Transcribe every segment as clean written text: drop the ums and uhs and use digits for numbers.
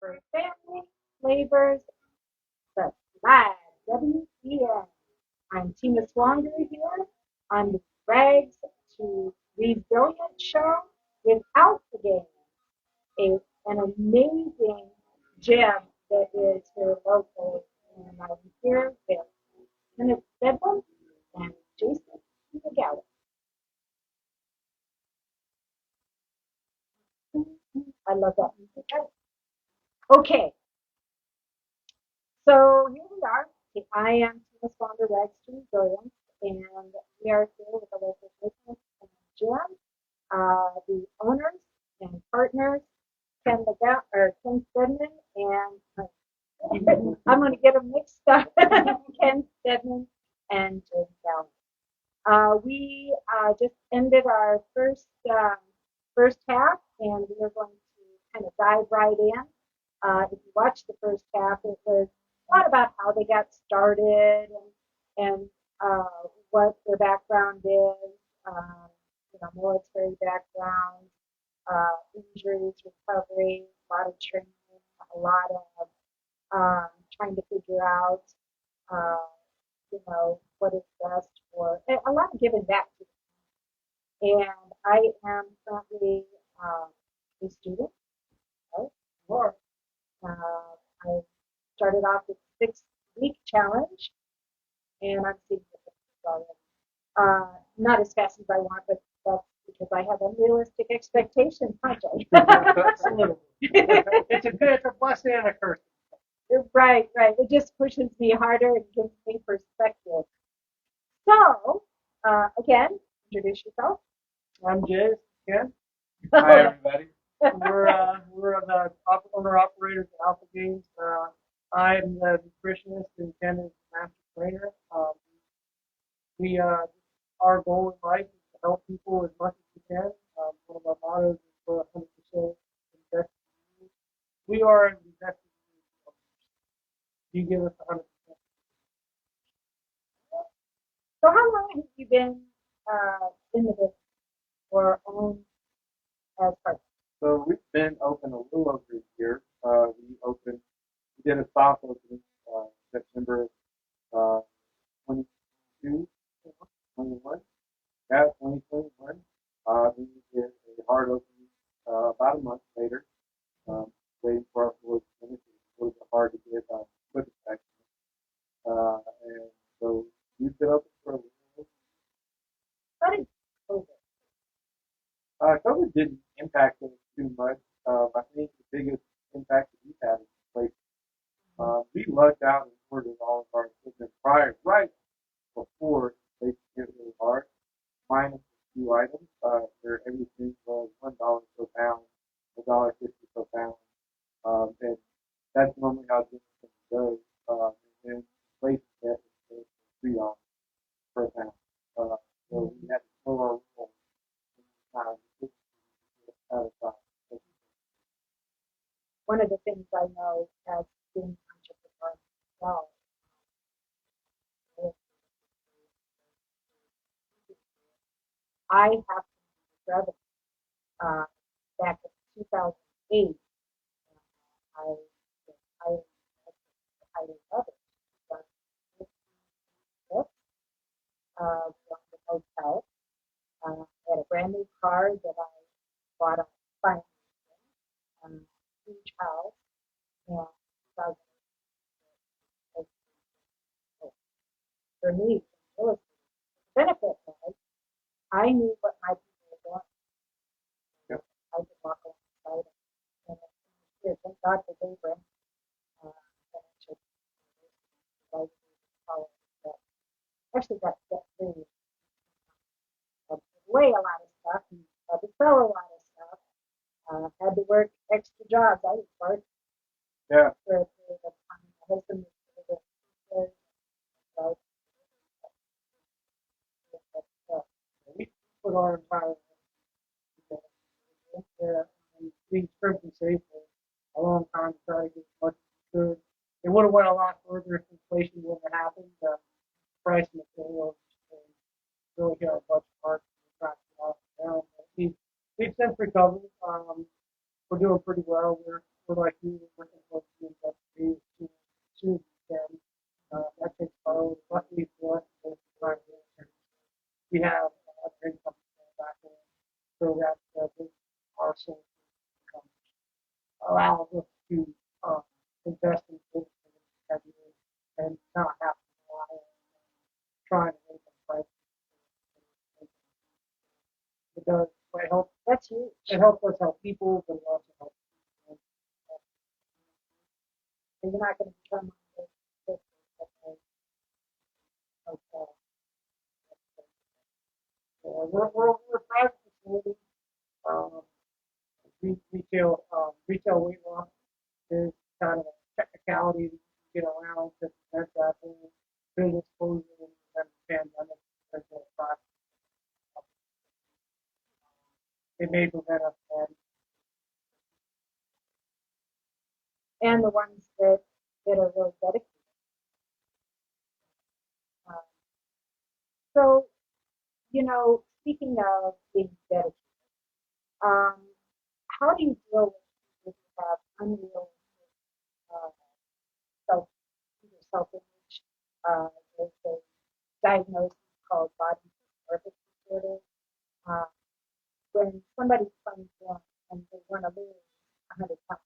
for family flavors, the flag, WEN. I'm Tina Swanger here on the Rags to Resilient show without the game. An amazing gym that is here local, and I'm here with Kenneth Steadman and Jason McGowen. I love that music. Okay, so here we are. I am Tina Swander, Rags to Resilience, and we are here with a local business and gym. The owners and partners, Ken Steadman and I'm going to get them mixed up. Ken Steadman and Jay Gallen. We just ended our first half, and we are going to kind of dive right in. If you watched the first half, it was a lot about how they got started and what their background is, military background, injuries, recovery, a lot of training, a lot of trying to figure out, uh, what is best for a lot of giving back to them. And I am currently a student, right? Or I started off with a 6-week challenge, and I'm seeing the already. Not as fast as I want, but that's because I have unrealistic expectations, aren't I? Absolutely. It's a blessing and a curse. Right. It just pushes me harder and gives me perspective. So, again, introduce yourself. I'm Jay, Ken. Hi, everybody. We're the owner operators of Alpha Gainz. I'm the nutritionist and Ken is the master trainer. Our goal in life is to help people as much as we can. One of our mottos is for 100% invest in you. We are invested in you. You give us 100%. So, how long have you been in the business or owned as partner? So we've been open a little over a year. We did a soft opening September 22, 21. Yeah, 2021. Then we did a hard opening about a month later, waiting for our floor to finish. It was a little bit hard to get quick inspection. And so we've been open for a little. How did COVID? COVID didn't impact us too much. I think the biggest impact that we've had is inflation. We lucked out and ordered all of our equipment right before they hit really hard, minus a few items where everything was $1 per pound, $1.50 per pound, and that's normally how business goes. And then inflation hit was $3 per pound. So we had to slow our roll time. One of the things I know as being an entrepreneur myself, I have to revenue. Back in 2008, I was hiring others. From the hotel. I had a brand new car that I bought on finance, huge house, and so for me, the benefit was I knew what my people were doing. Yep. I could walk alongside them. And here, thank God for Gainz, financial advisor, actually got debt free. Away a lot of stuff, and had to sell a lot of stuff. Had to work extra jobs. I was working for a period of time. My husband was so We put our entire being strict and safe for a long time to try to get as much as we could. It would have went a lot further if inflation wouldn't have happened. Price of materials really hit our budget hard to track it off down. We've since recovered. we're doing pretty well. We're like you, we're working towards the industry as soon as we can. That takes time. Luckily for us, we have other income back in, so that our source of income allows us to invest in things and not have to rely on trying to make them price. It does. It helps. That's huge. It helps us help people, but it also helps. And you're not going to become this okay. We're a private facility. Um, retail weight loss is kind of a technicality that you get around to prevent that big exposure in the pandemic. There's no product. It may prevent us from. And the ones that are really dedicated. Um, so, speaking of being dedicated, um, how do you deal with people who have unrealistic uh, self either self-image? There's a diagnosis called body dysmorphic disorder. Uh, when somebody comes in and they want to lose 100 pounds,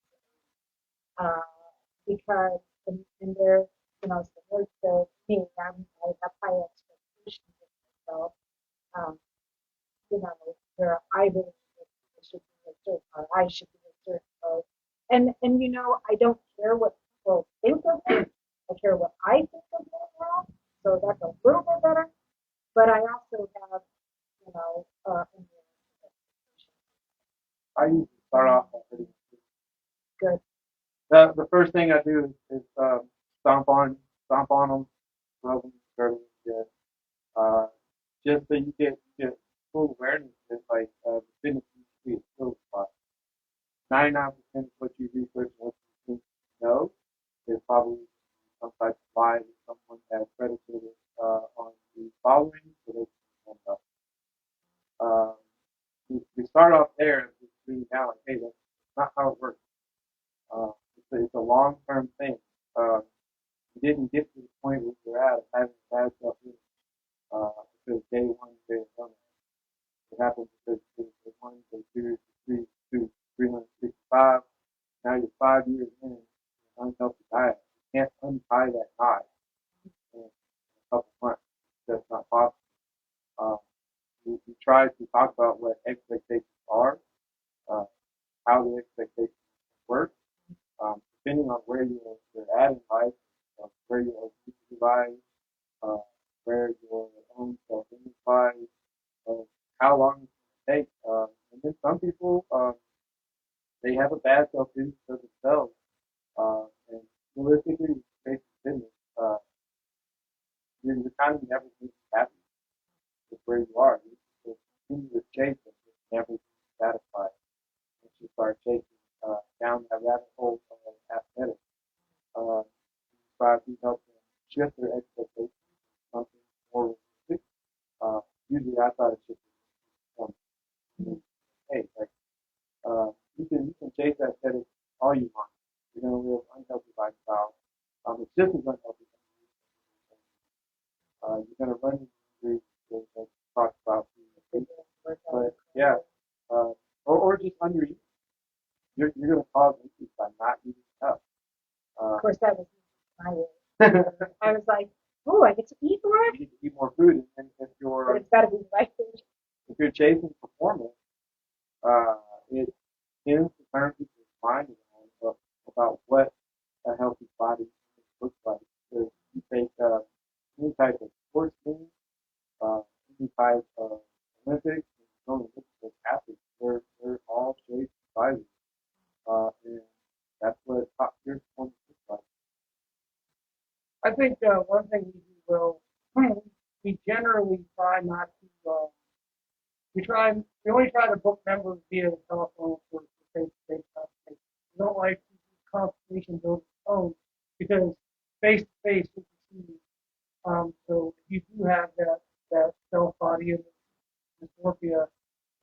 because and they're similar to me, I have high expectations of myself. Um, where I believe that people should be a certain, or I should be a certain way. And I don't care what people think of me. I care what I think of me now. So that's a little bit better. But I also have, I usually start off by pretty good. the first thing I do is stomp on them, rub them, stir them, good. Just so you get full awareness that like the fitness industry is still a spot. 99% of what you research and what you think you know is probably some type of lie that someone has predicated on the following so they can stand up. We start off there just reading down like, hey, that's not how it works. It's a long-term thing. You didn't get to the point where you're at of having bad self-image because day one, day one. It happens because day one, day two, day three, 365. Now you're 5 years in an unhealthy diet. You can't untie that knot in a couple months. That's not possible. Um, we try to talk about what expectations are, how the expectations work, depending on where you're at in life, where your obesity lies, where your own self-image lies, how long it's going to take. And then some people, they have a bad self-image for themselves. And realistically, basic fitness, you're kind of never going to be happy with where you are. You continue to chase it, you're never satisfied. Once you start chasing down that rabbit hole of athletics, try to help them shift their expectations to something more realistic. Usually, I try to shift it to hey, like you can chase that aesthetic all you want. You're going to live unhealthy lifestyle. It's just as unhealthy. You're going to run into injuries that talked about. But yeah, or just undereating. You're going to cause issues by not eating enough. Of course, that was my way. I was like, oh, I get to eat more? You need to eat more food, and but it's got to be the right food. If you're chasing performance, it tends to turn people's mind around about what a healthy body looks like. Because you take any type of sports team, any type of Olympics, and athletes, they're all shaped sizes. And that's what top tier performance looks like. I think one thing we do well, we generally try not to. We only try to book members via the telephone for face-to-face consultation. We don't like to do consultations over the phone because face-to-face we can see. So if you do have that self-body dysmorphia,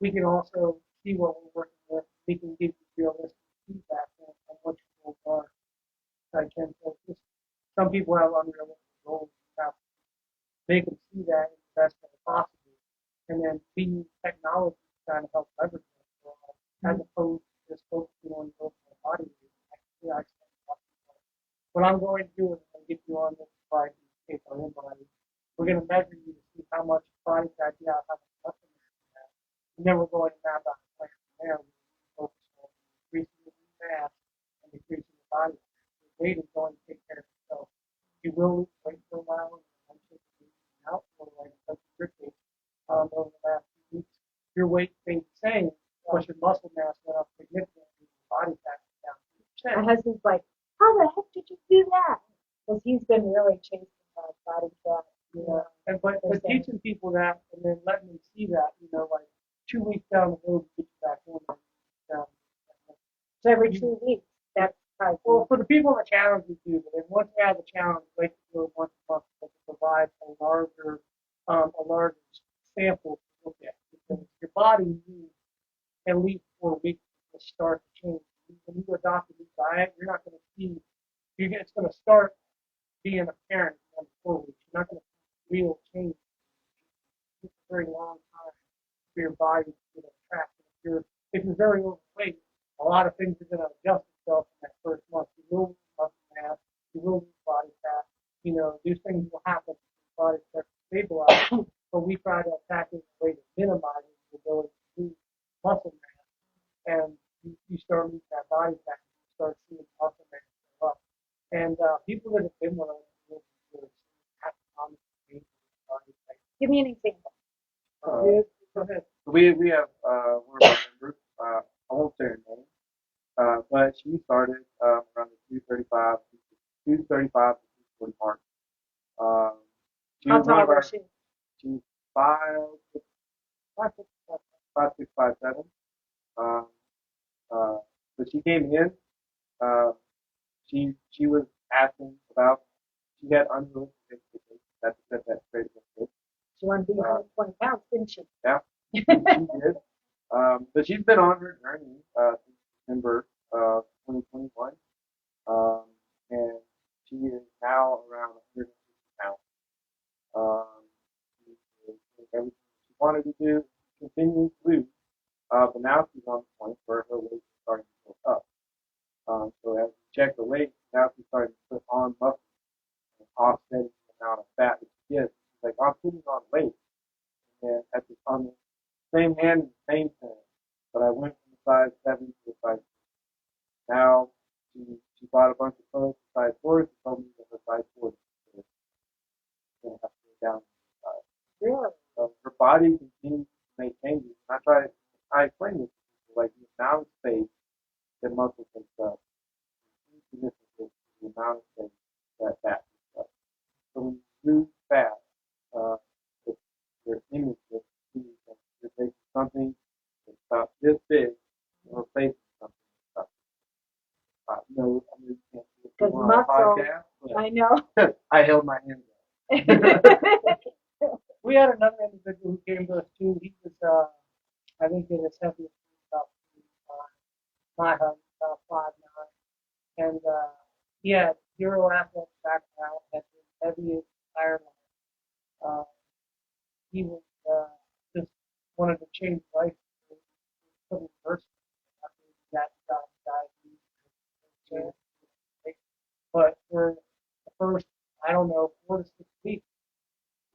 we can also see what we're working with. We can give you realistic I can say just some people have unrealistic goals. You have to make them see that in the best way possible, and then we use technology to kind of help leverage that for us, as opposed to just focusing on your body weight. Actually, I spend a lot of time. What I'm going to do is I'm going to get you on this slide and take our body. We're going to measure you to see how much body fat you have, how much muscle mass you have, and then we're going to map out the plan from there. We focus on increasing the mass and decreasing the body fat. The weight is going to take care of itself. You will lose weight for a while, and eventually you're out for like your case over the last few weeks. Your weight stayed the same, but your muscle mass went up significantly. Your body fat went down 2%. My husband's like, how the heck did you do that? Because he's been really chasing body fat. And but teaching people that and then letting them see that, like 2 weeks down the road, get you back on. So every 2 weeks, that's how. Well, for the people in the challenge, we do, but then once they have the challenge, like to do it once a month, they can provide a larger sample to look at, because your body needs at least 4 weeks to start to change. When you adopt a new diet, you're not going to see. It's going to start being apparent in 4 weeks. You're not going to see real change. It's a very long time for your body to get trapped. If you're very overweight, a lot of things are going to adjust itself in that first month. You will lose muscle mass. You will lose body fat. These things will happen. Your body starts to stabilize. But we try to attack it in a way that minimizes the ability to lose muscle mass. And you start losing that body fat. You start seeing muscle mass go up. And people that have been with us have common body fat. Give me an example. Go ahead. We have one of our members. I won't say her name, but she started around the 235 to 240 mark. How tall is she? She's 5'6", 5'6", 5'7". So she came in. She was asking about. She had unrealistic expectations. That's to set that straight against it. She wanted to be 120 pounds, didn't she? Yeah, she did. But she's been on her journey since December of 2021, and she is now around 160 pounds. She is doing everything she wanted to do, continuing to lose, but now she's on the point where her weight is starting to go up. So as we check the weight, now she's starting to put on muscle and offsetting the amount of fat that she gets. She's like, I'm putting on weight, and at the on the same hand, same thing. But I went from the size 7 to the size 6. Now she bought a bunch of clothes to size 4. She told me that her size 4 is going to have to go down in size. Really? So her body continues to make changes. And I explain this to people, like the amount of space that muscle takes up is significant to the amount of space that fat takes up. So when you lose fat, your image gets huge. You're taking something that's about this big and replacing something that's about no, I mean, you can't do it Because on a muscle, podcast, I know. I held my hands up. We had another individual who came to us too. He was, I think, in his heaviest about 5'9". My height, about 5'9", and he had zero athletic background, had been heavy his entire life. He was just wanted to change life. He couldn't reverse it after he got diabetes. But for the first, I don't know, 4 to 6 weeks,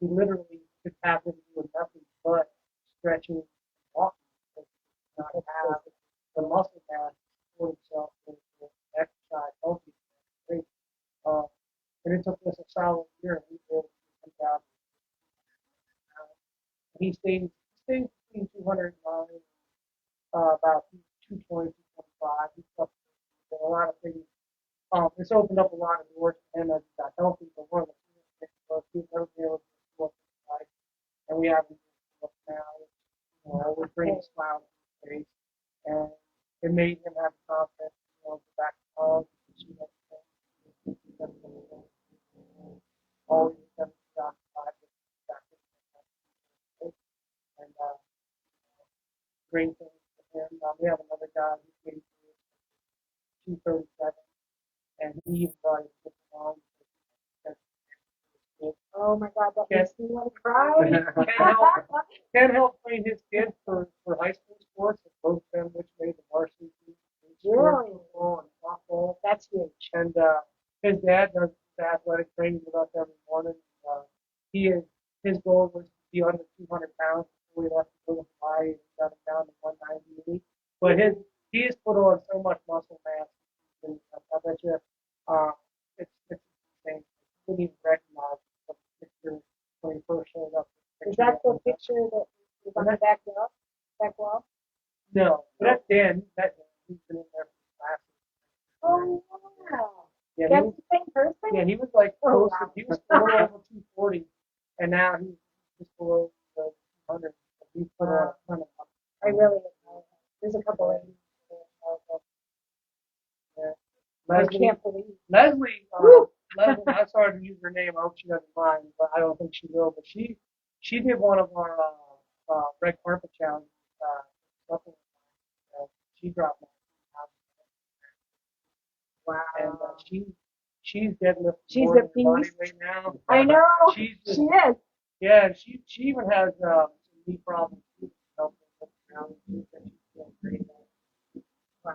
he literally could tap into doing nothing but stretching and walking. Because he did not have the muscle mass to support himself with exercise, healthy, great. And it took us a solid year, and we were able to come down. And he stayed between 209 and about 220, 225. He slept a lot of things. This opened up a lot of doors for him as he got healthy. But one of the things was he's never been able to work his life, and we have him now. We're bringing a smile to his face, and it made him have confidence. Go back to college, pursue everything. Always done the and great things for him. We have another guy who came through 237, and He even thought he put them on. Oh my God, that makes me want to cry. Can't help train his kids for high school sports, and both of them which made the varsity team. Really? Football and softball. That's huge. And his dad does the athletic training with us every morning. His goal was to be under 200 pounds before he left to go to Hawaii and got him down to 190. But he has put on so much muscle mass. And I bet you it's insane. You wouldn't even recognize the picture when he first showed up. Is that the picture that is on the back wall? Back wall? No, that's Dan. He's been in there for classes. Oh, wow. Yeah, That's the same person? Yeah, he was like close. Wow. He was below over 240, and now he's just below the 200. He's put on a ton of muscle. I really don't know. There's a couple of Yeah. I Leslie, can't believe. Leslie, I started to use her name. I hope she doesn't mind, but I don't think she will. But she did one of our red carpet challenges. Something she dropped my Wow. and she's deadlifting She's more a than her body beast. weight now. I know. She's just, She is. Yeah, she even has some knee problems too. Wow.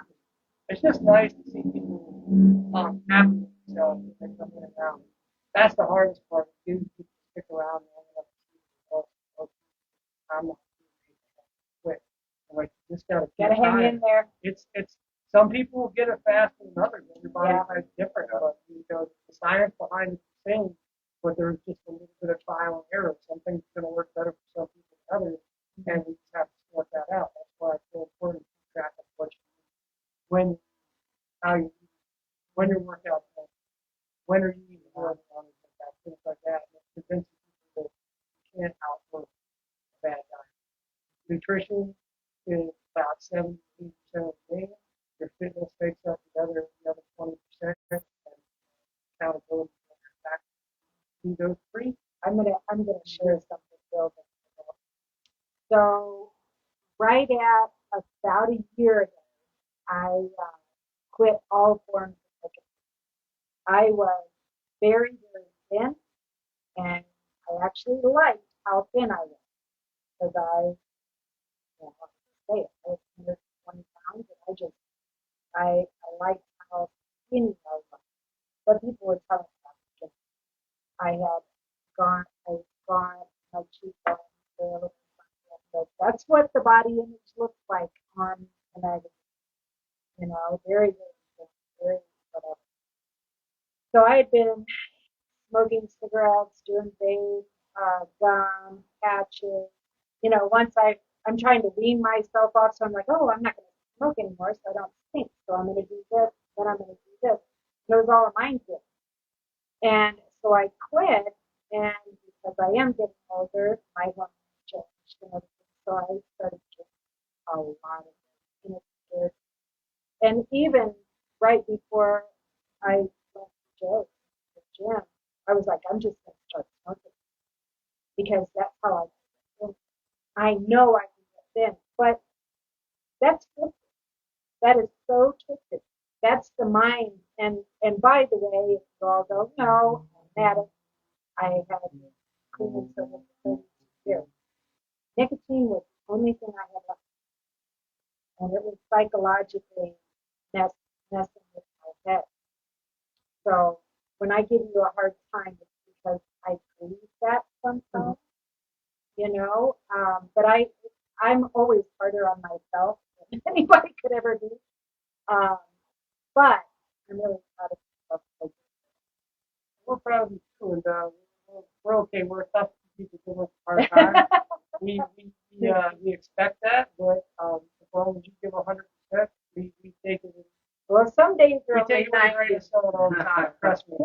It's just nice to see people happy with themselves as they come in and out. That's the hardest part. People stick around long enough to see results. I'm not quit. I'm like, you just gotta Hang in there. It's some people will get it faster than others. Everybody's Yeah. different, but the science behind it's the same. But there's just a little bit of trial and error. Some things are going to work better for some people than others, and we just have to sort that out. That's why it's so important to keep track of what you do, when, how you, when your workout plan, when are you eating on things like that. And convincing people that you can't outwork a bad diet. Nutrition is about 70% of the game. Your fitness takes up the other 20%, and accountability back to those three. I'm gonna share something, Bill. So right at about a year ago, I quit all forms of cooking. I was very, very thin, and I actually liked how thin I was because I say it, I was 120 pounds, and I liked how skinny I was. But people would tell me about it. I was gone, my cheekbones were a little funny. That's what the body image looks like on the magazine. Very, very, very, whatever. So I had been smoking cigarettes, doing vape, gum, patches. Once I'm trying to wean myself off, so I'm like, oh, I'm not going to smoke anymore, so I don't stink. So I'm going to do this, then I'm going to do this. And it was all a mindset. And so I quit, and because I am getting older, my hormones changed and everything. So I started drinking a lot of it. And even right before I went to the gym, I was like, I'm just going to start smoking because that's how I get thin. I know I can get thin, but that's twisted. That is so twisted. That's the mind. And by the way, if you all don't know, I'm addict. I had clean soda for 32 years. Nicotine was the only thing I had left, and it was psychologically messing with my head. So when I give you a hard time, it's because I believe that sometimes, But I'm always harder on myself than anybody could ever be. Um, but I'm really proud of myself. We're proud of you too, and we're okay. We're tough people give us a hard time. we expect that, but as long as you give 100%, we take it. Well, some days are we take it ready to sell it all the time. Trust me.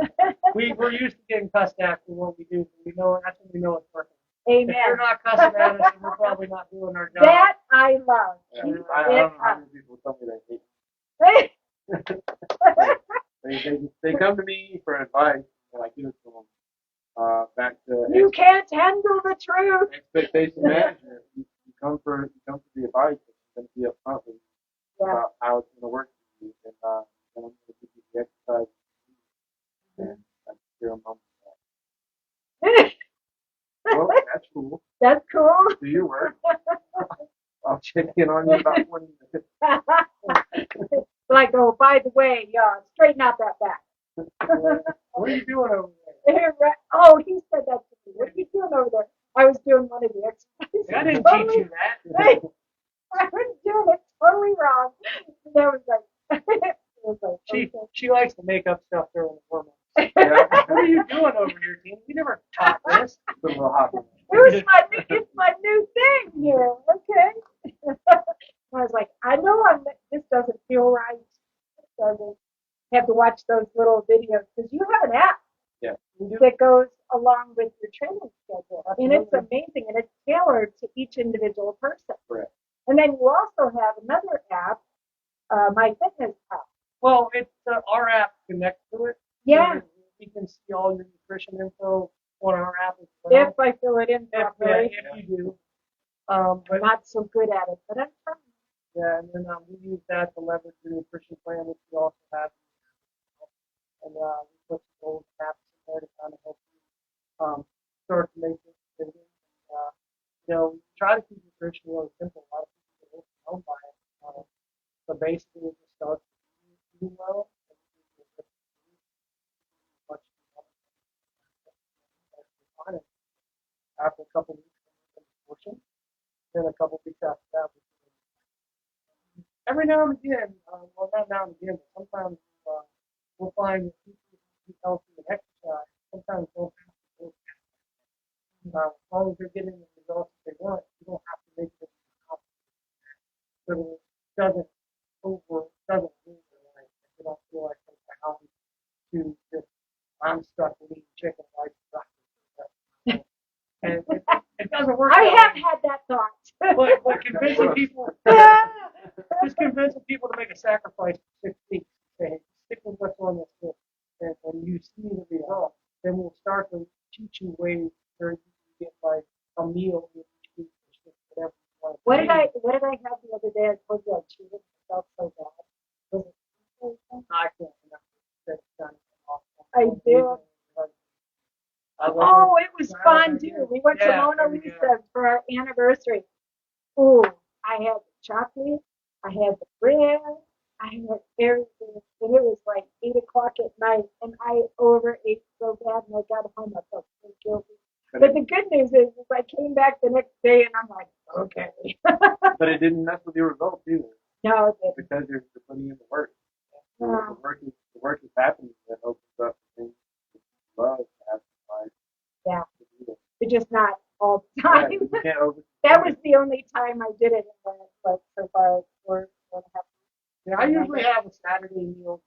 We're used to getting cussed at for what we do. We know that's when we know it's working. Amen. If you're not cussing at us, then we're probably not doing our job. That I love. Yeah, I don't know how many people tell me they hate me. They come to me for advice, and I give it to them. Back to you can't handle the truth. Expectation management. You come for the advice. It's going to be upfront with you about how it's going to work for you, and I'm going to give you the exercise mom. Well, that's cool. That's cool. Do your work. I'll check in on you about 20 minutes. Like, oh, by the way, straighten out that back. What are you doing over Oh, he said that to me. What are you doing over there? I was doing one of the exercises. there? I didn't teach you that. I was doing it totally wrong. And I was like, it was like, okay. She likes to make up stuff during the hormones. Yeah. What are you doing over here, team? We never taught this. It's a little hot. It's my new thing here. Okay. I was like, I know this doesn't feel right. It doesn't. Have to watch those little videos because you have an app Yeah. that goes along with your training schedule, Absolutely. and it's amazing, and it's tailored to each individual person. Correct. And then you also have another app, My Fitness app. Well, it's our app connects to it. Yeah. So you can see all your nutrition info on our app as well. If I fill it in properly. If you do. I'm But not so good at it, but I'm trying. yeah, and then we use that to leverage the nutrition plan, which we also have. And we put some old apps in there to kind of help you start to make this decision. We try to keep nutrition really simple. A lot of people don't know by it. But basically, it just starts with eating well. And much after a couple of weeks of portion, then a couple of weeks after that, every now and again, well, not now and again, but sometimes we'll find that people who eat healthy and exercise sometimes don't have to do that. As long as they're getting the results that they want, you don't have to make it complicated. So it doesn't move their life. They don't feel like they're bound to just, I'm stuck with eating chicken rice. And it doesn't work. I have had that thought. But convincing people, just convincing people to make a sacrifice for 6 weeks, say, stick with what's on this list, and you see the results, then we'll start to teach you ways where you can get like a meal with each week or whatever you want. What did I have the other day? I told you I cheated myself so bad. Was it? I can't remember. I do. Oh, it was fun too. We went to Mona Lisa's for our anniversary. Ooh, I had the chocolate, I had the bread, I had everything, and it was like 8 o'clock at night, and I overate so bad, and I got home, I felt so guilty. But the good news is I came back the next day, and I'm like, okay. But it didn't mess with your results either. No, it didn't. Because you're putting in the work. Yeah. The work is happening that opens up things that you love to have in life. Yeah. But just not all the time. Yeah, you can't That was the only time I did it, but so far we're going to have. Yeah, I usually have a Saturday meal.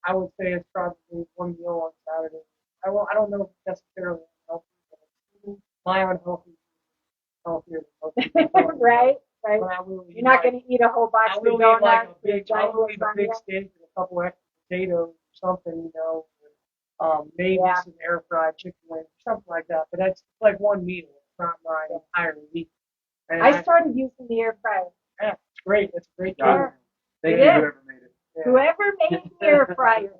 I would say it's probably one meal on Saturday. I don't know if it's necessarily healthy, but my unhealthy is healthier than healthy. Right. You're not going to eat a whole box I of will donuts. eat like a big lasagna. steak and a couple extra potatoes or something, maybe some air fried chicken wings, something like that. But that's like one meal. It's not my entire week. And I started using the air fryer. Yeah, it's great. It's a great job. job. Thank you, whoever made it. Yeah. Whoever made the air fryer.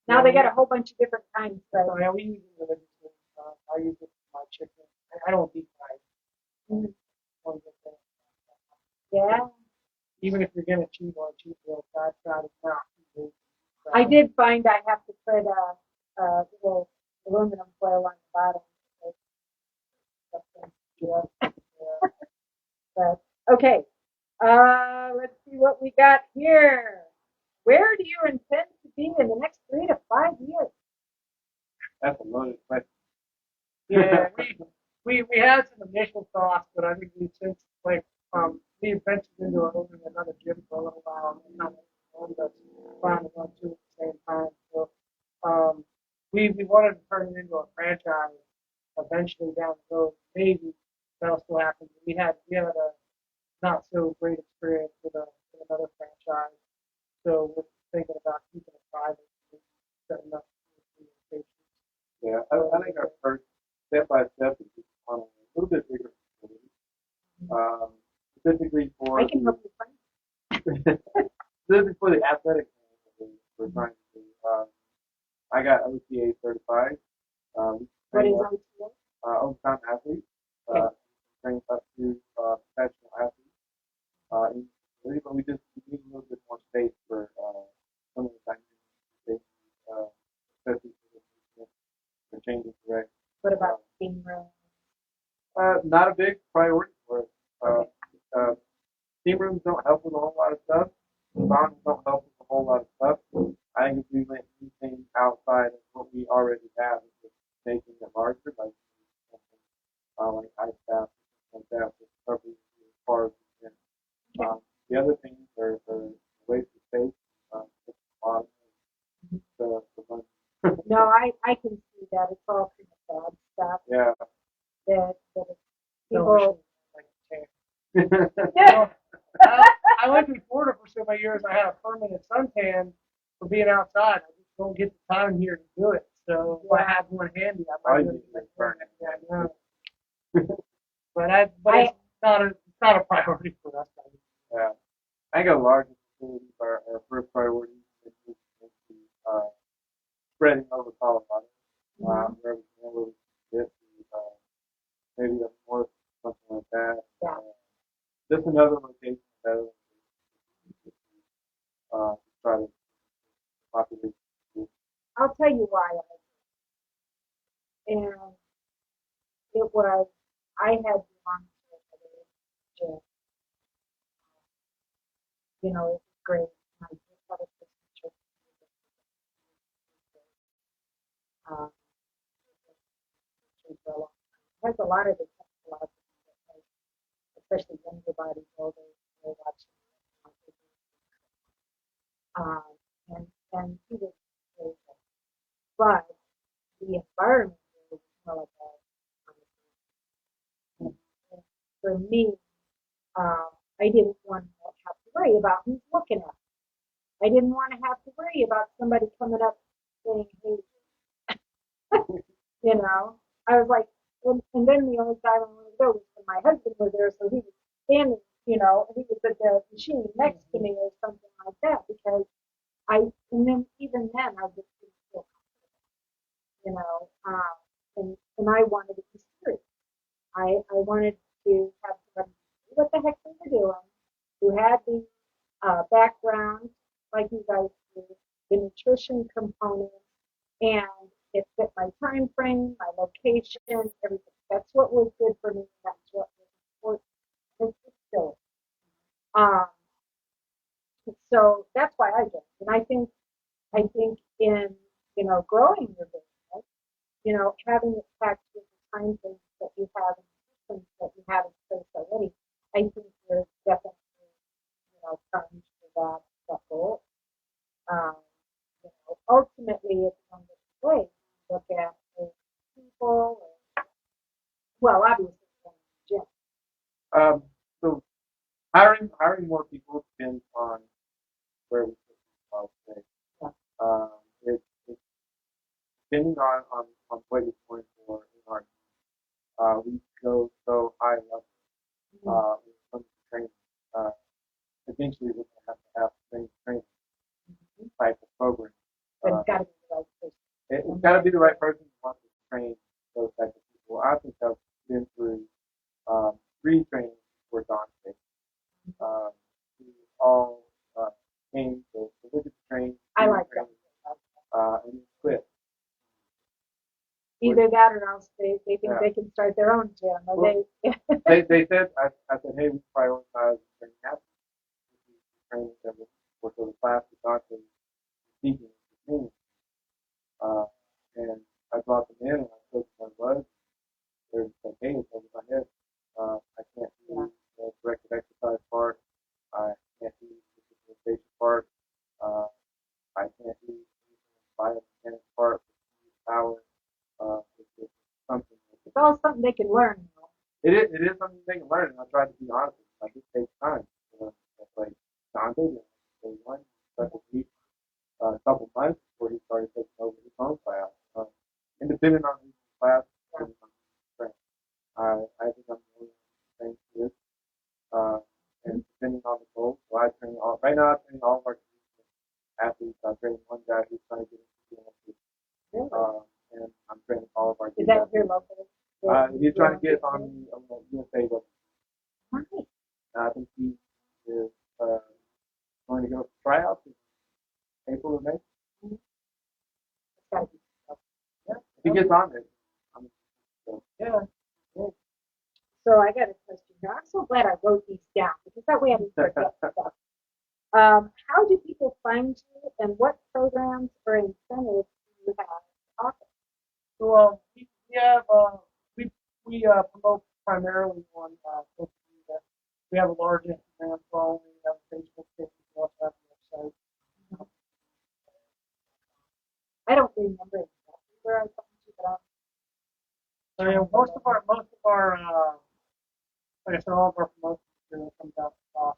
Now they got a whole bunch of different kinds. So yeah, we use it religiously. I use it for my chicken. I don't deep fry it. Yeah. Even if you're gonna cheat on a cheap meal, try to not. I did find I have to put a little aluminum foil on the bottom. But okay. Let's see what we got here. Where do you intend to be in the next 3 to 5 years? That's a loaded question. Yeah, we had some initial thoughts, but I think we've since we ventured into opening another gym for a little while, and not one that's trying to run two at the same time. So we wanted to turn it into a franchise eventually down the road. Maybe that'll still happen. We had a not so great experience with another franchise, so we're thinking about keeping it private, setting up locations. Yeah, I think our first step by step is just on a little bit bigger facility. Specifically for I can help you find. specifically for the athletic thing we're trying to do. I got OTA certified. We What train is up, OTA? overtime athlete. Okay. Train up to professional athletes. In the league, but we need a little bit more space for some of the dynamics they especially for changing direction. What about steam room? Not a big priority for us. Okay. Uh, team rooms don't help with a whole lot of stuff. Bonds don't help with a whole lot of stuff. I think if we went anything outside of what we already have, it's just making it larger, like like ice bath, like that, with probably as far as we can. The other things are waste of space. Just a lot of the money. No, I can see that. It's all kind of bad stuff Yeah. that No, people. Well, I lived in Florida for so many years. I had a permanent suntan for being outside. I just don't get the time here to do it. So if I had one handy, I might do it. Yeah, I know. But it's not a priority for us. Yeah. I think a larger facilities are first priority into spreading over Colorado. Where we can, where we can get to, maybe up north, something like that. Yeah. Just another location that to try to populate. I'll tell you why and it was I had belonged to a gym. You know, it was great. I just had a Christmas trip. Um, it has a lot of the technology, especially younger bodybuilders. They're watching. Um, and he was very good. But the environment was more like that. And for me, I didn't want to have to worry about who's looking at me. I didn't want to have to worry about somebody coming up saying, hey, you know. I was like, and then the only time I wanted to go was when my husband was there, so he was standing, and he was at the machine next to me or something like that because and then even then I just didn't feel comfortable, and I wanted to be serious. I wanted to have somebody who knew what the heck they were doing, who had the background like you guys do, the nutrition component, and it fit my time frame, my location, everything. That's what was good for me. That's what was important. It's still. Um, so that's why I did. And I think in growing your business, having it packed with the time frames that you have and the systems that you have in place already, I think you're definitely primed for that goal. Um, ultimately, it's one of the ways you look at people. Well, obviously, gym. So hiring more people depends on where we put them, I would say. Yeah. It's depending on what you're going for in our we go so high level when it comes to training. Eventually, we're going to have training type of program. But it's got to be the right person. It's got to be the right person who wants to train those types of people. I think I've been through 3 trainings for Dante. We all came to look at the train. I like that. And quit. Either that or else they think they can start their own gym. Or they said, I said, hey, we prioritize training athletes. This is the training that was for the class that Dante speaking to me. And I brought them in and I took my blood. They're like, hey, it's over my head. I can't do the directed exercise part. I can't do the visualization part. I can't do the biomechanics part, power. It's something. It's all something they can learn. It is something they can learn, and I try to be honest with them. Like, it takes time. It's like Dante did. They won several weeks, a couple months before he started taking over his own class. Independent on his class, depending on his strength. I think I'm the only one who trains this. And depending on the goal. So I train right now I train all of our athletes. I train one guy who's trying to get into here locally. He's trying to get on the USA level. Right. I think he is going to go for tryouts in April or May. It's gotta be tough. Yeah. If he gets on it. Yeah. So I got a question here. I'm so glad I wrote these down because that way I didn't forget stuff. How do people find you, and what programs or incentives do you have to offer? So we have we promote primarily on social media. We have a large Instagram following. We have a Facebook page. We also have a website. I don't remember exactly where I found you, but So yeah, most of our like I said, all of our promotion material comes out across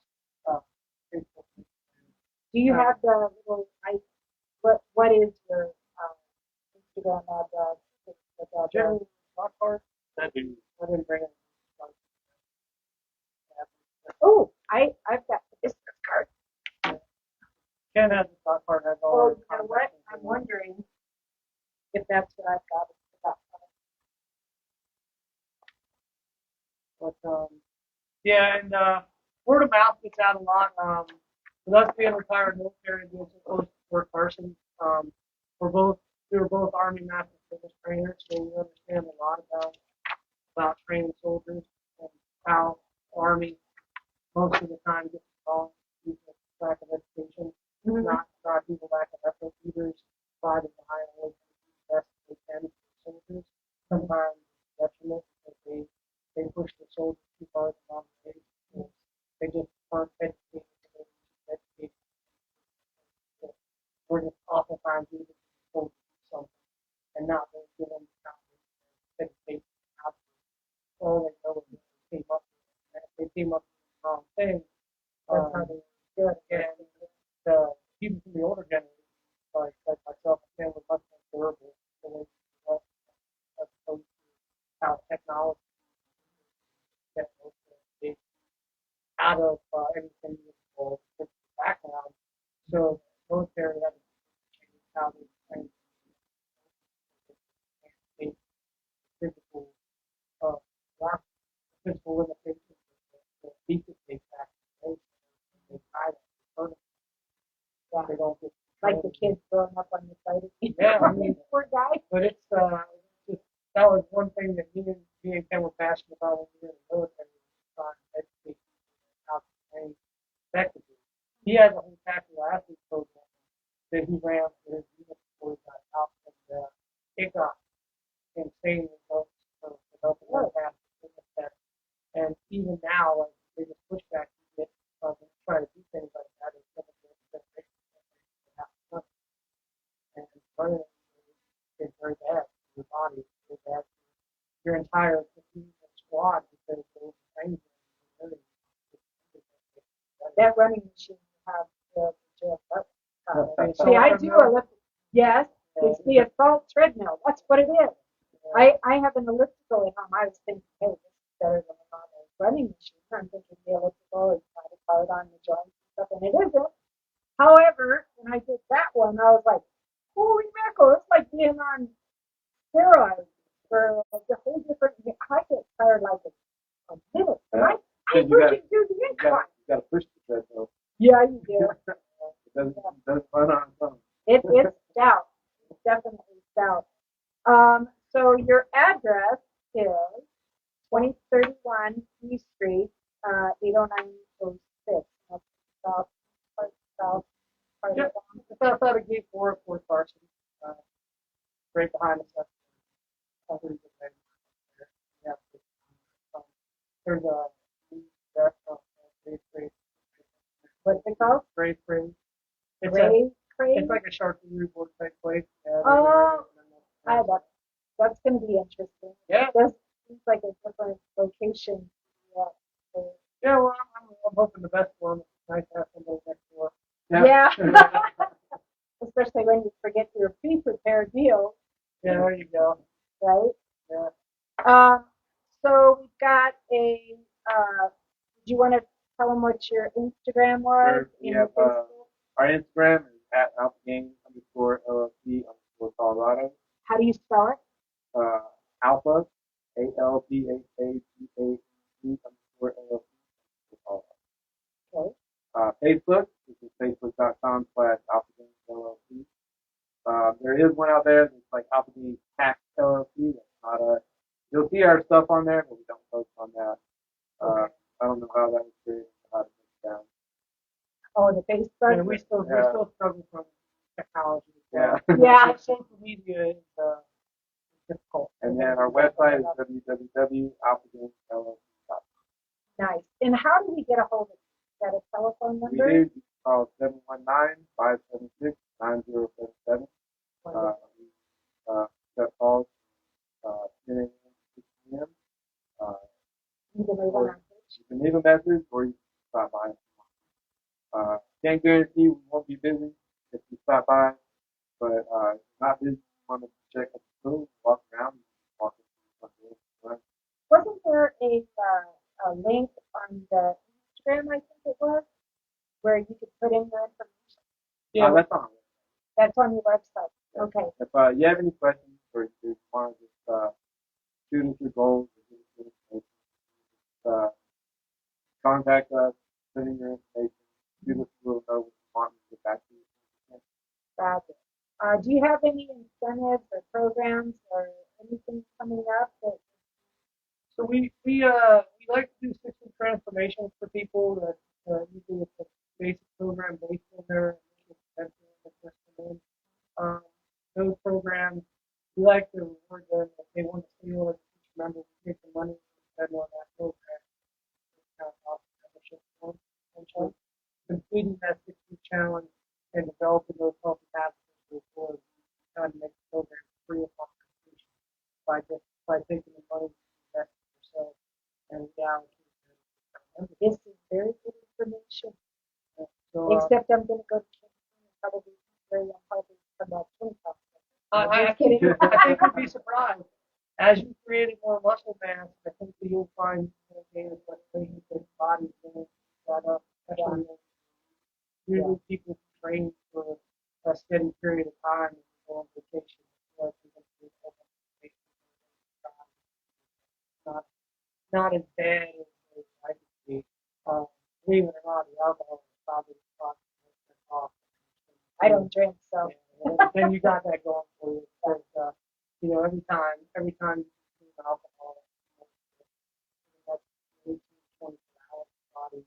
Facebook. do you have the little what is your Instagram address? Generally, stock card. That'd be I didn't bring it. Oh, I've got the business card. Ken has the stock card. Has all Oh, our you know what? contact I'm information. wondering if that's what I've got. But yeah, and word of mouth gets out a lot. With us being retired military and being so close to Fort Carson, we were both Army Master Fitness trainers, so we understand a lot about training soldiers and how the Army most of the time gets involved due to lack of education, not due to lack of effort. Leaders try to hire always the best they can for soldiers. Sometimes detriment because they push the soldiers too far along the way. They just aren't educated. Educated. We're just oftentimes even told to do something and not really give them the time to educate how to all they know is they came up with it. And if they came up with the wrong thing, that's how they do it. And the people from the older generation, like myself and Sam, were much more durable than they were as opposed to how technology gets out of anything with the background. So the military had to change how they train physical lack physical limitations that we could take back to they try to they don't get Like the kids growing up on the side of the yeah, I mean, poor guy. but it's just that was one thing that me and Ken were passionate about when we were in the military, was trying to educate people how to train effectively. He has a whole tactical athlete program that he ran for his unit before he got out, and it got insane results for helping other athletes in that. And even now, like the biggest pushback you get from trying to do things like that is some of the generations that have done. And running is very bad for your body, it's very bad for your entire team and squad because those things are really That running machine you have the so see, I do elliptical. Yes, it's the assault treadmill. That's what it is. I have an elliptical at home. I was thinking, hey, this is better than a running machine. I'm thinking the elliptical is kind of hard on the joints and stuff, and it isn't. However, when I did that one, I was like, holy mackerel, it's like being on steroids for like a whole different. I get tired like a minute. And I you push gotta- it through the incline. You got to push the treadmill. Yeah, you do. It doesn't run on its own. It's stout. It's definitely stout. So your address is 2031 East Street, 80906. That's south part Yeah, of town. it's outside of Gate 4 of Fort Carson, right behind us. That's pretty good thing. Yeah, there's a restaurant, What's it called? Brave Crave. It's Gray Crane? it's like a charcuterie board type place. Yeah, Oh, that's going to be interesting. Yeah. This seems like a different location. Yeah. Yeah, well, I'm hoping the best for them. It's nice to have somebody next door. Yeah. Especially when you forget your pre-prepared meal, Yeah, there you go. right? Yeah. So we've got a. Do you want to tell them what your Instagram was? Sure. We have our Instagram is at @Gainz_LLC_Colorado. How do you spell it? Alpha There is one out there that's like Opportunity Tax LLC. That's not a. You'll see our stuff on there, but we don't post on that. I don't know how that was created, how to take it down. Oh, the Facebook. Yeah, we still struggle from technology. Yeah. Yeah. Social media is difficult. And then our website is www.alphagainzllc.com. Nice. And how do we get a hold of you? Is that a telephone We number? do call 719-576-9077. We accept calls 10 a.m. to 6 p.m. You can leave a Or message. you can leave a message or you can stop by. Can't guarantee we won't be busy if you stop by, but if you're not busy, you want to check out the school, walk around, walk something. Wasn't there a link on the Instagram, I think it was, where you could put in your information? Yeah, that's on. That's on your website. Yeah. Okay. If you have any questions or you want to just shoot us your goals or give us your information, contact us, send in your information, shoot us a little note if you want me to get back to you. Fabulous. Do you have any incentives or programs or anything coming up that? So we like to do system transformations for people that usually it's a basic program based on their investment. Those programs, we like to reward them if they want to stay on each member, we take the money and spend on that program. Essentially, completing that 6-week challenge and developing those healthy habits before we try to make the program free upon completion by taking the money to invest in yourself and reallocating it. This is very good information. So, Except I'm going to go to Kingston and probably very unhealthy from that twin talk. I think you'd be surprised. As you create more muscle mass, I think that you'll find gain as much weight as your body can that up. Usually people train for a steady period of time and go on vacation. Not as bad as I could be. Believe it or not, the alcohol is probably off. I don't drink, so. Then you got that going for you. But, every time you consume alcohol, that's 18, 24 hours body.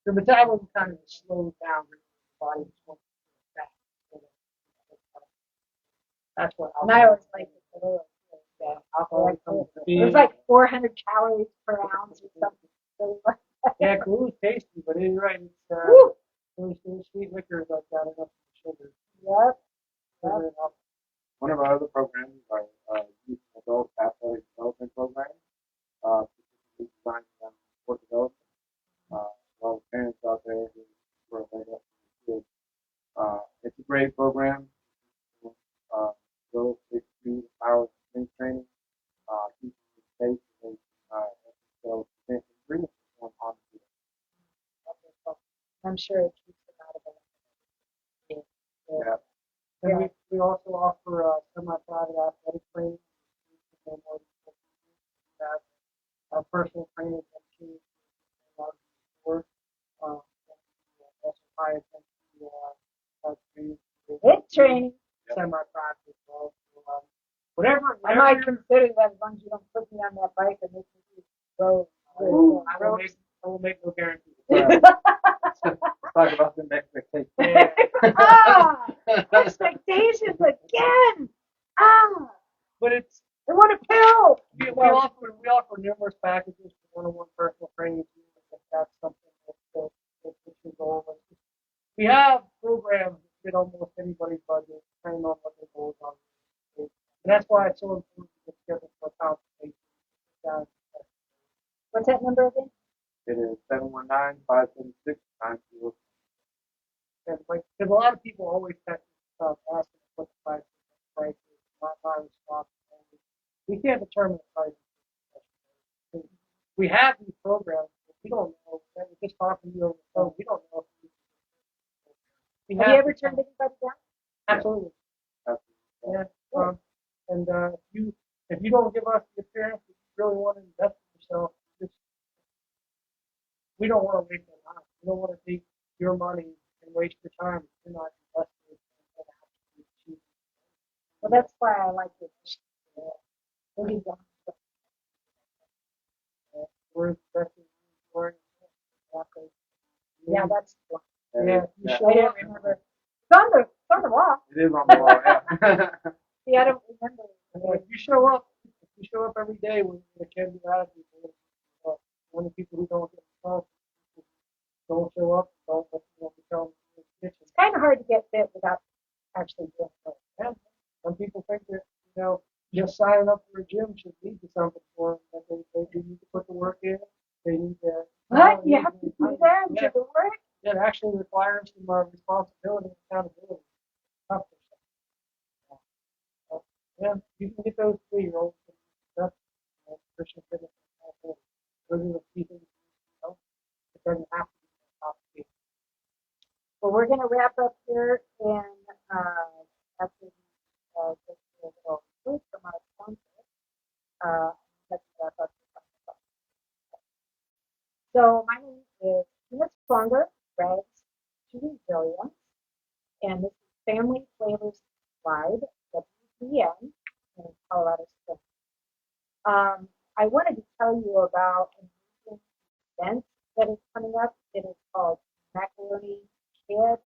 The metabolism kind of slows down. The body just wants to fat. That's what And I always like it a little. alcohol comes to be. It was like 400 calories per ounce or something. Yeah, cool, it's tasty, but you're right. It's those sweet liquors like that enough sugar. Yep. One of our other programs is our youth and adult athletic development program, specifically designed for sport development. All the parents out there who are laid up for their kids. It's a great program. Girls 6 feet, hours of strength training, keeping them safe, and so bring it on to them. I'm sure it keeps them out of it. Yeah. And we also offer semi-private athletic training. We have personal training and also high intensity training. It's training. Semi-private as well. So, whatever. I might consider that as long as you don't put me on that bike and make me roll. I will make no guarantees. Talk about the expectations. Expectations again. But it's I want a pill. we offer numerous packages for one-on-one personal training. If that's something that's your goal. We have programs that fit almost anybody's budget, depending on what their goals are. And that's why it's so important to get together for a consultation. What's that number again? It is 719-576-9077. And because a lot of people always text asking what the price is, not my responsibility. We can't determine the price. We have these programs, but we don't know. We're just talking to you over the phone. We don't know. Have you ever turned anybody down? Absolutely. Yeah. And if you don't give us the appearance that you really want to invest in yourself, we don't want to waste your time. We don't want to take your money and waste your time if you're not invested So that's why I like it. Really young. We're expecting more. Yeah, that's the one. Yeah, you Yeah. show I don't up. remember. It's on the wall. It is on the wall, yeah. See, I don't remember. If you show up, every day when the kids are out of people, one of the people who don't get involved, don't show up, don't become in the kitchen. It's kind of hard to get fit without actually doing it. Yeah. Some people think that, just signing up for a gym should lead to something for them. That they need to put the work in. They need to. What? You have to do that and do the work? It actually requires some responsibility and accountability. Tough for some. Yeah, you can get those 3-year-olds. That's Christian fitness. Those are the key things. It doesn't have to be complicated. Well, we're going to wrap up here and after we get a little food from our sponsor, let's wrap up. So my name is Tina Stronger, Rags to Resilience, and this is Family Flavors Slide, WPN, in Colorado Springs. I wanted to tell you about an event that is coming up. It is called Macaroni Kid.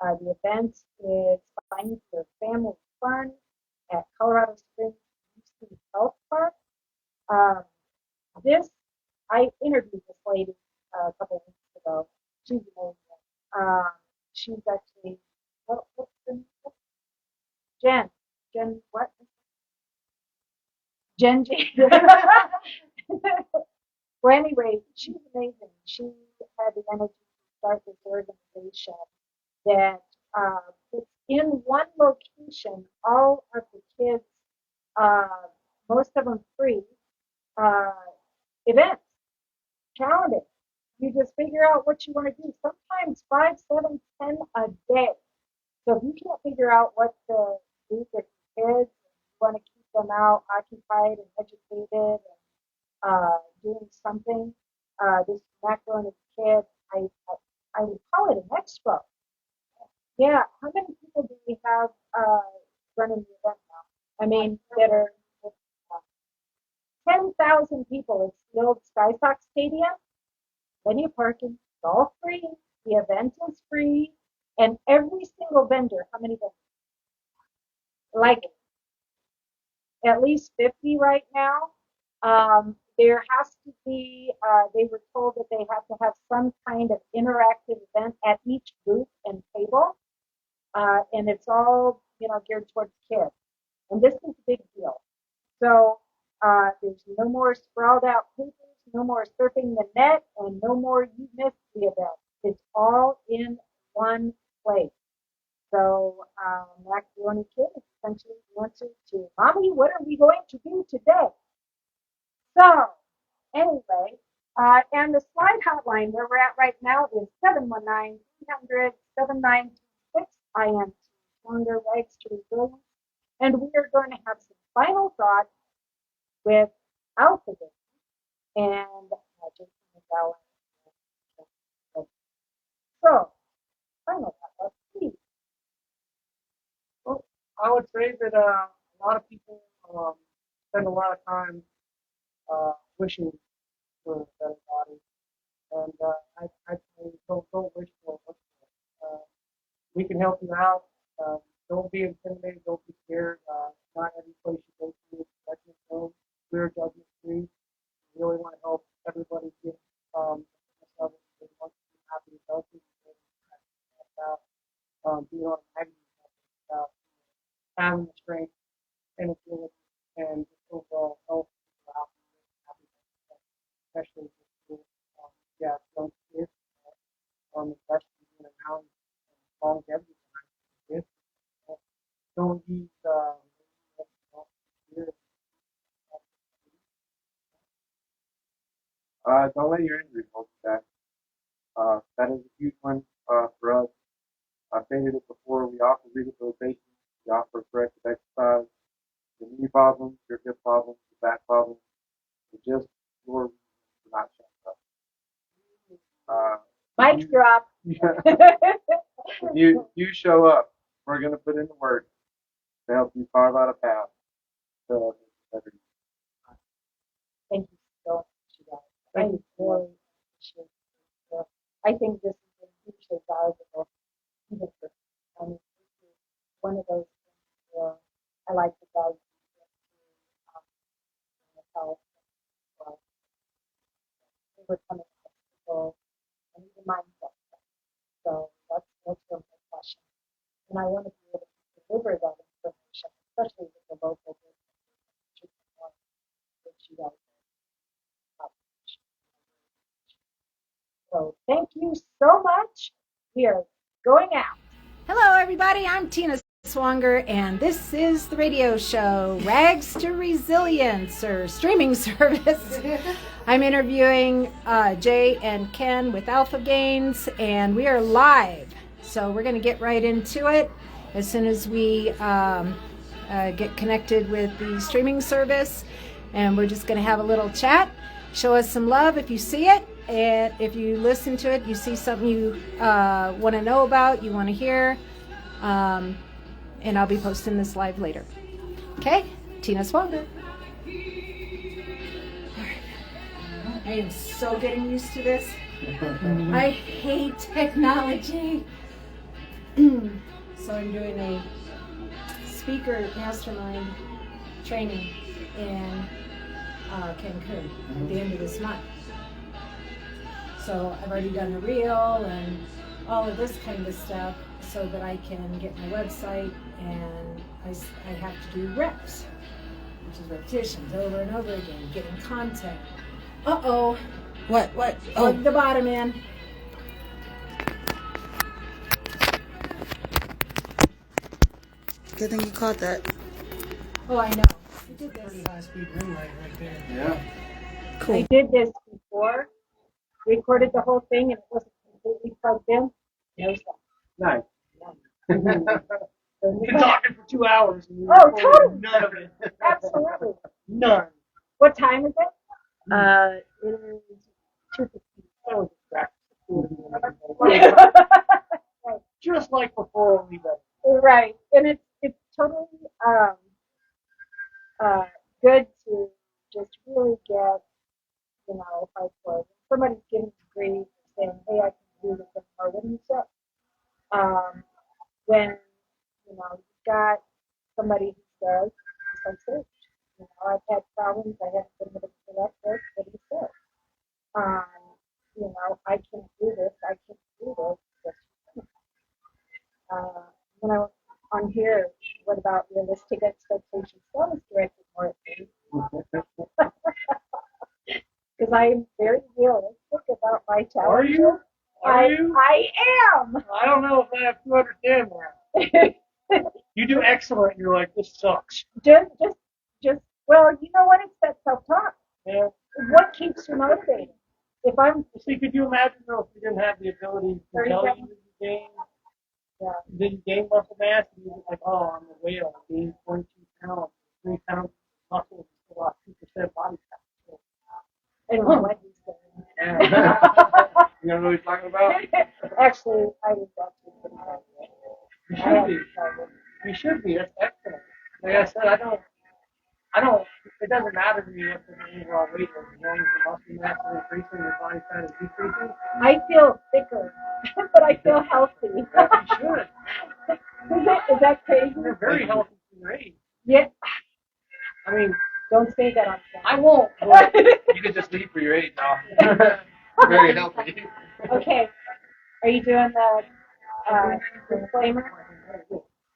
The event is Find Your Family Fun at Colorado Springs UC Health Park. This I interviewed this lady a couple weeks ago. She's amazing. She's actually what's her name? Jen. Jen what? Jen. Well, anyway, she's amazing. She had the energy to start this organization that it's in one location. All of the kids, uh, most of them free, uh, events, calendar. You just figure out what you want to do. Sometimes 5, 7, 10 a day. So if you can't figure out what to do with your kids, you want to keep them out occupied and educated and doing something, this macaroni kid, I would call it an expo. Yeah, how many people do we have running the event now? I mean, that are 10,000 people. It's the old Sky Sox Stadium. Plenty of parking. It's all free. The event is free. And every single vendor, how many vendors? Like at least 50 right now. There has to be, they were told that they have to have some kind of interactive event at each booth and table. And it's all, geared towards kids. And this is a big deal. So there's no more sprawled out papers, no more surfing the net, and no more you missed the event. It's all in one place. So Macaroni Kid is essentially the answer to, Mommy, what are we going to do today? So anyway, and the slide hotline where we're at right now is 719-300-7926. I am Stronger Legs to Resilience. And we are going to have some final thoughts with Alpha and Jason McGowen. So, final thoughts, please. Well, I would say that a lot of people spend a lot of time wishing for a better body, and I say don't wish for it. We can help you out. Don't be intimidated. Don't be scared. Not every place you go to is judgment zone. We're judgment free. We really want to help everybody get level. They want to be happy and healthy. About being on a magazine, about having the strength and agility and just overall health, especially with young kids, especially around longevity. Don't use Don't let your injuries hold you back. That is a huge one for us. I stated it before. We offer rehabilitation. We offer corrective exercise. Your knee problems, your hip problems, your back problems, are just your reason for not showing up. Mic drop. You show up. We're gonna put in the work. to help you carve out a path to make it better. Thank you so much, you guys. I really appreciate it. I think this has been hugely valuable, even for I mean, this is one of those things where I like the guys to help overcoming obstacles and even mindset. So that's really my passion. And I want to be able to deliver that information, especially with the local business, which you guys have. So thank you so much. We are going out. Hello, everybody. I'm Tina Swanger, and this is the radio show Rags to Resilience, or streaming service. I'm interviewing Jay and Ken with Alpha Gainz, and we are live. So we're going to get right into it as soon as we get connected with the streaming service, and we're just going to have a little chat. Show us some love if you see it. And if you listen to it, you see something you want to know about, you want to hear, and I'll be posting this live later. Okay, Tina Swanger. I am so getting used to this. I hate technology. So I'm doing a speaker mastermind training in Cancun at the end of this month. So I've already done a reel and all of this kind of stuff so that I can get my website, and I have to do reps, which is repetitions over and over again, getting content. Uh-oh. What? Oh, the bottom in. Good thing you caught that. Oh, I know. I did this. Pretty high-speed ring light right there. Yeah. Cool. I did this before, recorded the whole thing, and it wasn't completely plugged in. No sound. Nice. We've been talking for 2 hours. And we Oh, recorded totally. None of it. Absolutely. None. What time is it? It is 2:15. That was Right. just like before we left. Right, and it's totally good to just really get, if somebody's giving you grief, saying, hey, I can do this anymore, what do you say? When you've got somebody who says, it's like, search. I've had problems, I haven't been able to select this, what do you say? I can't do this, I can't do this. When I was on here, what about realistic expectations? That was directed more at me. Because I am very realistic about my challenges. Are you? Are you? I am. I don't know if I have to understand that. You do excellent, and you're like, this sucks. just, well, you know what? It's that self-talk. Yeah. What keeps you motivated? If I'm, See, could you imagine though if you didn't have the ability to tell you that you gained, then you gain muscle mass, and you're like, oh, I'm a whale, I gained 22 pounds, 3 pounds of muscle, and still lost 2% body fat. So, I don't know what he's saying. Yeah. You know what he's talking about? Actually, I was actually pretty happy. you should be. You should be. That's excellent. Like I said, I don't. It doesn't matter to me what the overall weight is, as long as the muscle mass is increasing, your body fat is decreasing. I feel thicker, but I feel healthy. You should. Is that crazy? You're very healthy for your age. Yeah. I mean, Don't say that on I camera. won't. You could just leave for your age now. Very healthy. Okay. Are you doing the disclaimer?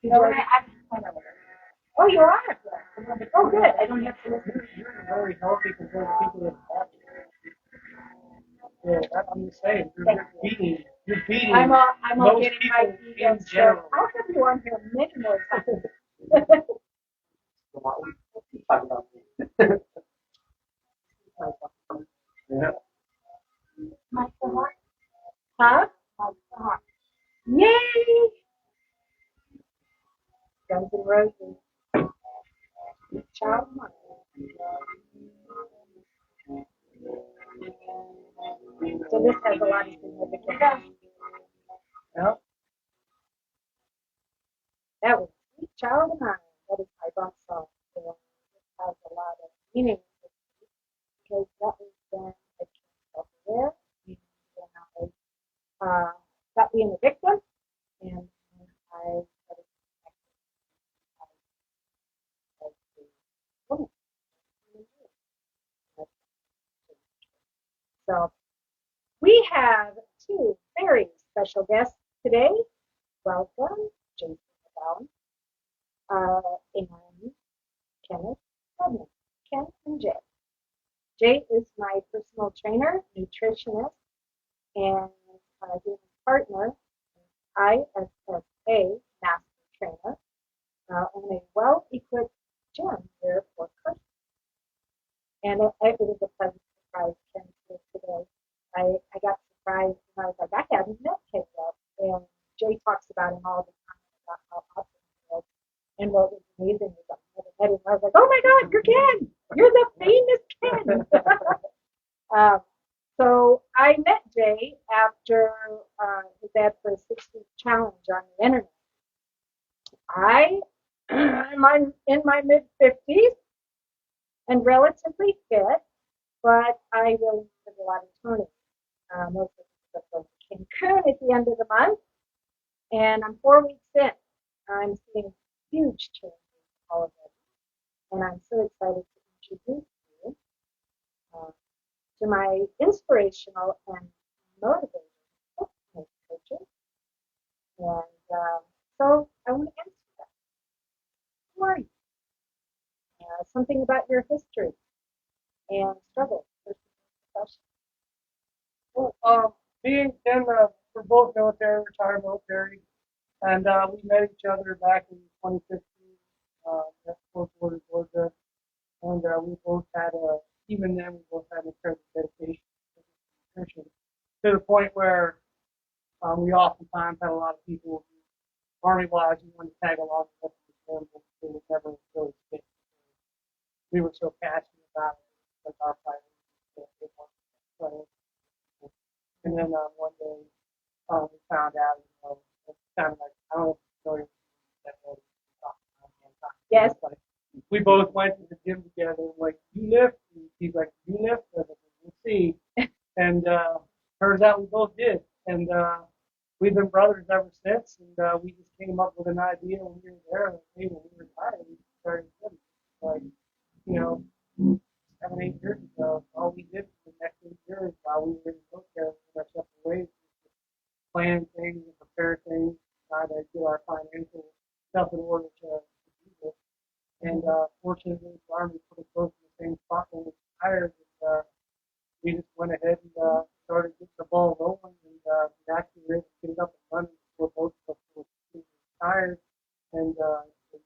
No, I'm Oh, you are? Oh, good. I don't have to listen. You're very healthy compared to people that have. Yeah, I'm just saying. You're beating. I'm all most getting my people ego in general. stroked. I'll have you on here many more times. Yeah. Mike the Hawk. Huh? Mike the Hawk. Yay! Guns N' Roses. Child Mike. So this has a lot of significance. Yeah. That was Sweet Child of Mine. that is my bump song. And it has a lot of meaning because that was when I came self-aware and when I got being a victim and when I started connecting as a woman. So we have two very special guests today. Welcome, Jason McGowen and Kenneth Steadman. Ken and Jay. Jay is my personal trainer, nutritionist, and his partner, ISSA master trainer, own a well-equipped gym here for coaching. And it was a pleasant surprise, Ken, today. I got surprised and I was like, I haven't met Ken yet. And Jay talks about him all the time about how awesome he is. And what was amazing was I never met him. I was like, oh my God, you're Ken! You're the famous Ken! So I met Jay after his ad for a 6-week challenge on the internet. I'm in my mid-50s and relatively fit, but I really needed a lot of toning. Most of the stuff in Cancun at the end of the month, and I'm 4 weeks in. I'm seeing huge changes already, and I'm so excited to introduce you to my inspirational and motivating fitness coaches. And so I want to answer that. Who are you? Something about your history and struggle, personal profession. Well, me and Ken, we're both military, retired military, and we met each other back in 2015 at Fort Worth, Georgia, and we both had even then we both had incredible dedication to nutrition to the point where we oftentimes had a lot of people, Army-wise, who wanted to tag along with us in the gym, but they would never really stick. We were so passionate about it, like our priorities. And then one day we found out, it's kind of like, I don't know if you know that. Yes. Like, we both went to the gym together, like, you lift? And he's like, you lift? I was like, we'll see. And turns out we both did. And we've been brothers ever since. And we just came up with an idea when we were there. Like, hey, when we retired, we started gym. Like, 7, 8 years ago, all we did for the next 8 years while we were in the military with our separate ways was plan things and prepare things, try to get our financial stuff in order to do this. And fortunately, the Army put us both in the same spot when we retired. And we just went ahead and started getting the ball rolling. And we actually were able to get it up and running before both of us were retired. And it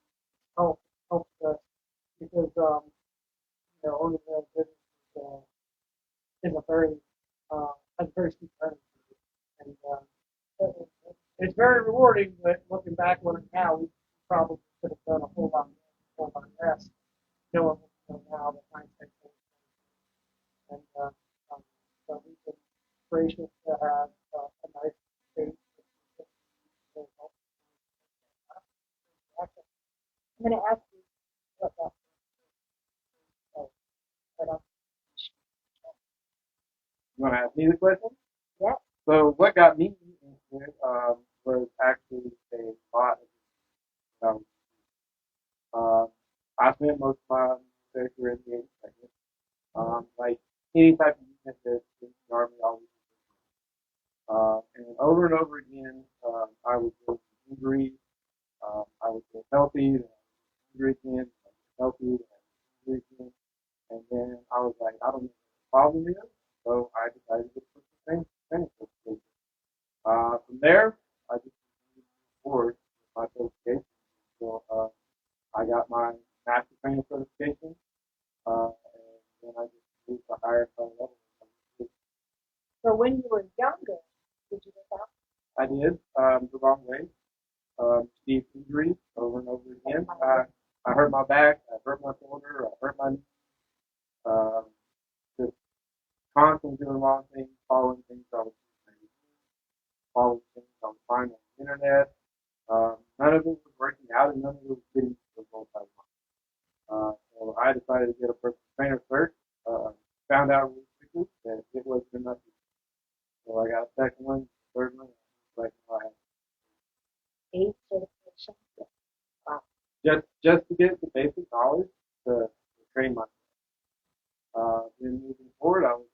helped us because owning a business is a very has a very steep learning curve, and it's very rewarding. But looking back on it now, we probably could have done a whole lot more, less, knowing what we know now. The hindsight and so we've been gracious to have a nice space. I'm going to ask you what that is. You want to ask me the question? Yeah. So what got me into it was actually a lot of I spent most of my military career in the Air Force. Like any type of unit that in the Army always and over again, I was with injuries. I was healthy, then I was injured again, I was healthy, then I was injured again. And then I was like, I don't know what the problem is, so I decided to put the thing certification. From there, I just moved forward with my certification. So I got my master training certification, and then I just moved to higher level. So when you were younger, did you get out? I did the wrong way. Received injuries over and over again. I hurt my back, I hurt my shoulder, I hurt my knee. Just constantly doing wrong things, following things I was following things I was finding on the internet. None of it was working out, and none of it was getting the results I decided to get a personal trainer first. Found out really quickly that it wasn't enough. So I got a second one, third one, like I have 8 certifications. Wow. just to get the basic knowledge to train myself. Then moving forward, I was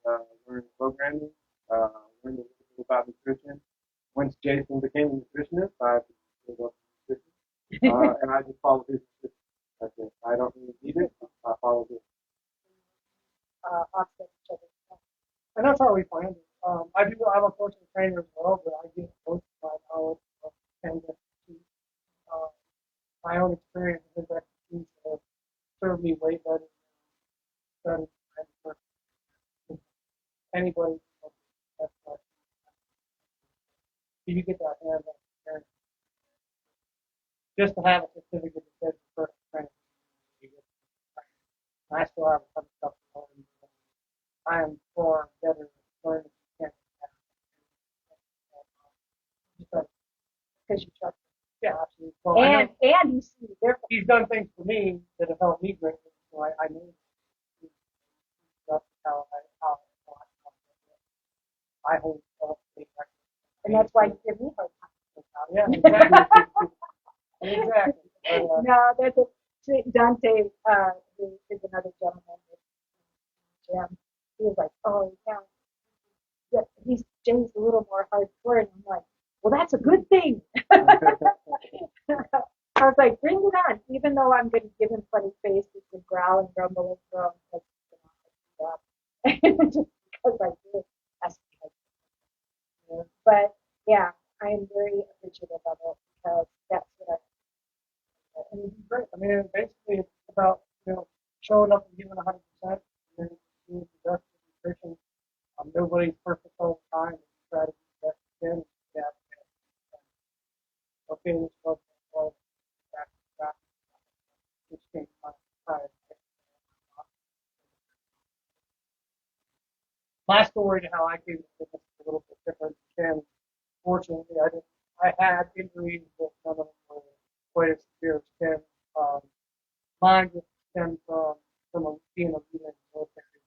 learning programming, learned a little bit about nutrition. Once Jason became a nutritionist, I built up nutrition, and I just followed his nutrition. That's it. I don't really need it. I follow it. Offset each other. And that's how we planned it. I'm a personal trainer as well, but I get most of my knowledge from Ken's expertise. My own experience and his expertise have served me way better than anybody. That's what you get that hands-on experience. Just to have a certificate that says you're personal trainer, you get and I still have a ton of stuff to learn. I am far better at learning than Because you trust yeah, absolutely. Well, I know and you see the difference. he's done things for me that have helped me greatly, so I know that's how I hold myself to be And that's why you give me hard time. yeah, exactly. Exactly. But, No, that's a, Dante, who is another gentleman with Jim. He was like, oh, yeah, Jay's a little more hardcore. And I'm like, well, that's a good thing. I was like, bring it on. Even though I'm going to give him funny faces and growl and grumble and groan. Just because I do it. But yeah, I am very appreciative of it because that's what and it's great. I mean, basically, it's about showing up and giving 100%, and then doing the best with nutrition. Nobody's perfect all the time. You try to be the best you can. Yeah. Okay, this was back. Just changed my time. My story to how I came to fitness is a little bit different. And fortunately, I had injuries, but none of them were quite as severe as Ken. Mine just stemmed from being a leader in the military,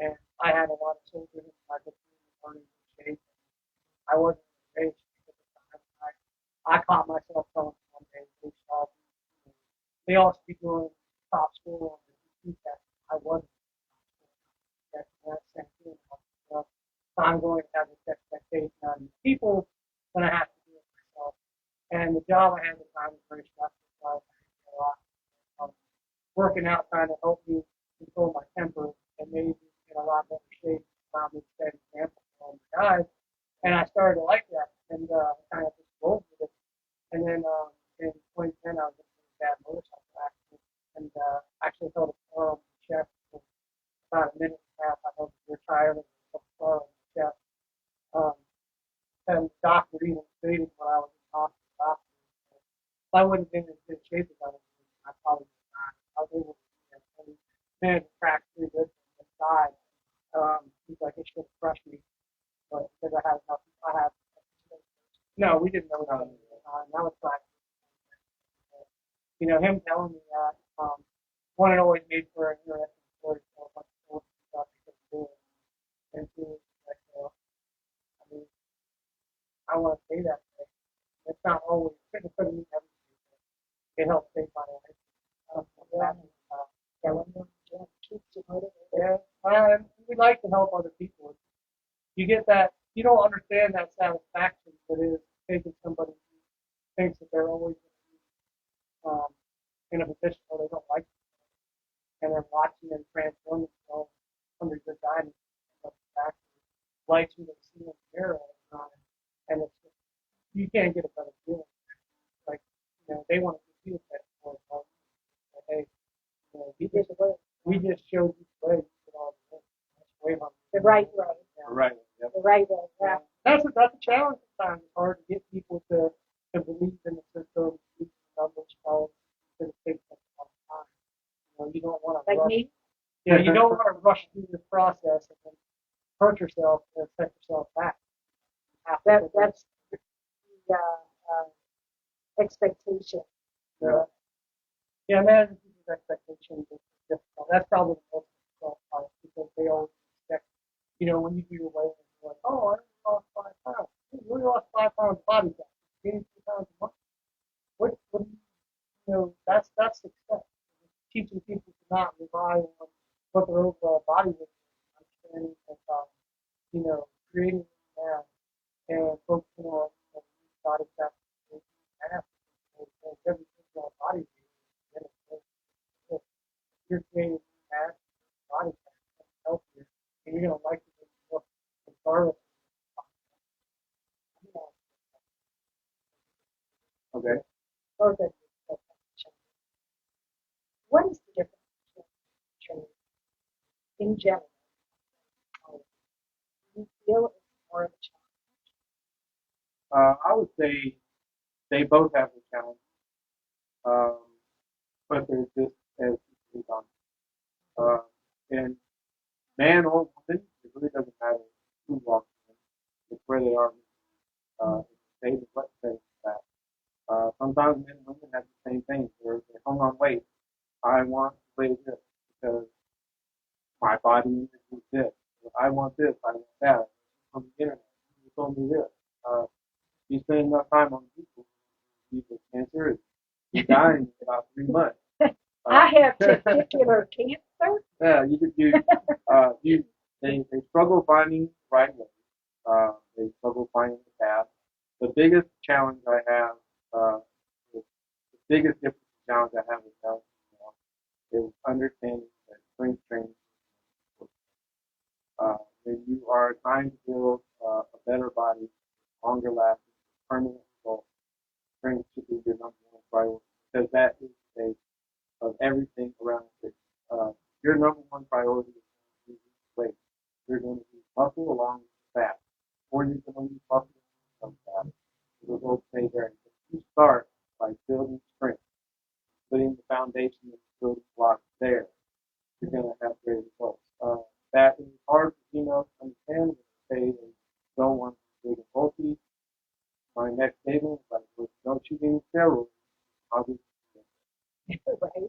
and I had a lot of surgery. I just learning to shape. I wasn't in shape at the time. I caught myself telling one day they all should be doing top school and test. I wasn't. That's same thing. So I'm going to have this expectation on people when I have to do it myself. And the job I had at the time was very stressful. So I had a lot working out trying to help me control my temper and maybe in a lot better shape. Found me a steady example for all my guys. And I started to like that and kind of just rolled with it. And then in 2010, I was in a bad motorcycle accident and actually held a scar on my chest for about a minute and a half. I held a tire and a scar on my chest. And the doctor even stated when I was in the hospital, if I wouldn't have been in good shape as I was in, I probably would not. I was able to do that. And man, it cracked pretty good inside. He's like, it should have crushed me. But because I had enough, no, we didn't know that. That was fine. Him telling me that, one, it always made for an interesting story. So much stuff he could do. And two, like, I mean, I want to say that. It's not always, it doesn't mean everything. It helps save my life. Yeah, we like to help other people. You get that, you don't understand that satisfaction that is taking somebody who thinks that they're always going to be in a position where they don't like it, and they're watching them transform themselves under your guidance and likes who they see in the mirror all the time. And it's just, you can't get a better feeling. Like, they want to see it that for like, hey, we just showed you the way you did all the things. That's way more. the right way. Right. Yep. The right way. Yeah. That's a challenge sometimes. It's hard to get people to believe in the system, believe in the numbers, follow it takes a long time. You don't want to Like rush. me? Yeah, you don't want to rush through this process and then hurt yourself and set yourself back. That's the expectation. Yeah, managing people's expectations difficult. That's probably the most difficult part because they always expect, when you do your weight, you're like, oh, I only lost 5 pounds. You only lost 5 pounds body fat. You gained 2 pounds a month. What do that's success. Teaching people to not rely on what their overall body weight is, understanding that, creating that and focusing on body fat and mass and everything on body weight. If you're creating mass, body fat, and healthier, and you're going to like it look regardless. Okay. Okay. What is the difference between training in general? Do you feel it's more of a I would say they both have the challenge, um, but they're just as equally done. And man or woman, it really doesn't matter who walks in. It's where they are. They just let say that. Sometimes men and women have the same thing. They're hung on weight. I want to weigh this because my body is this. I want this. I want that. On the internet, you told me this. You spend enough time on people, you get cancer, and you die in about 3 months. I have testicular cancer. Yeah, they struggle finding the right way. They struggle finding the path. The biggest challenge I have, the biggest difference challenge I have with health is understanding that strength training. When you are trying to build a better body, longer lasting, permanent results, strength should be your number one priority because that is the base of everything around it. Your number one priority is to lose weight. You're going to lose muscle along with fat, or you're going to lose muscle along with some fat. The results may vary. But you start by building strength, putting the foundation of the building blocks there. You're going to have great results. That is hard for females to understand. They don't want to be big and bulky. My next statement is like, don't you need steroids? Obviously. Right.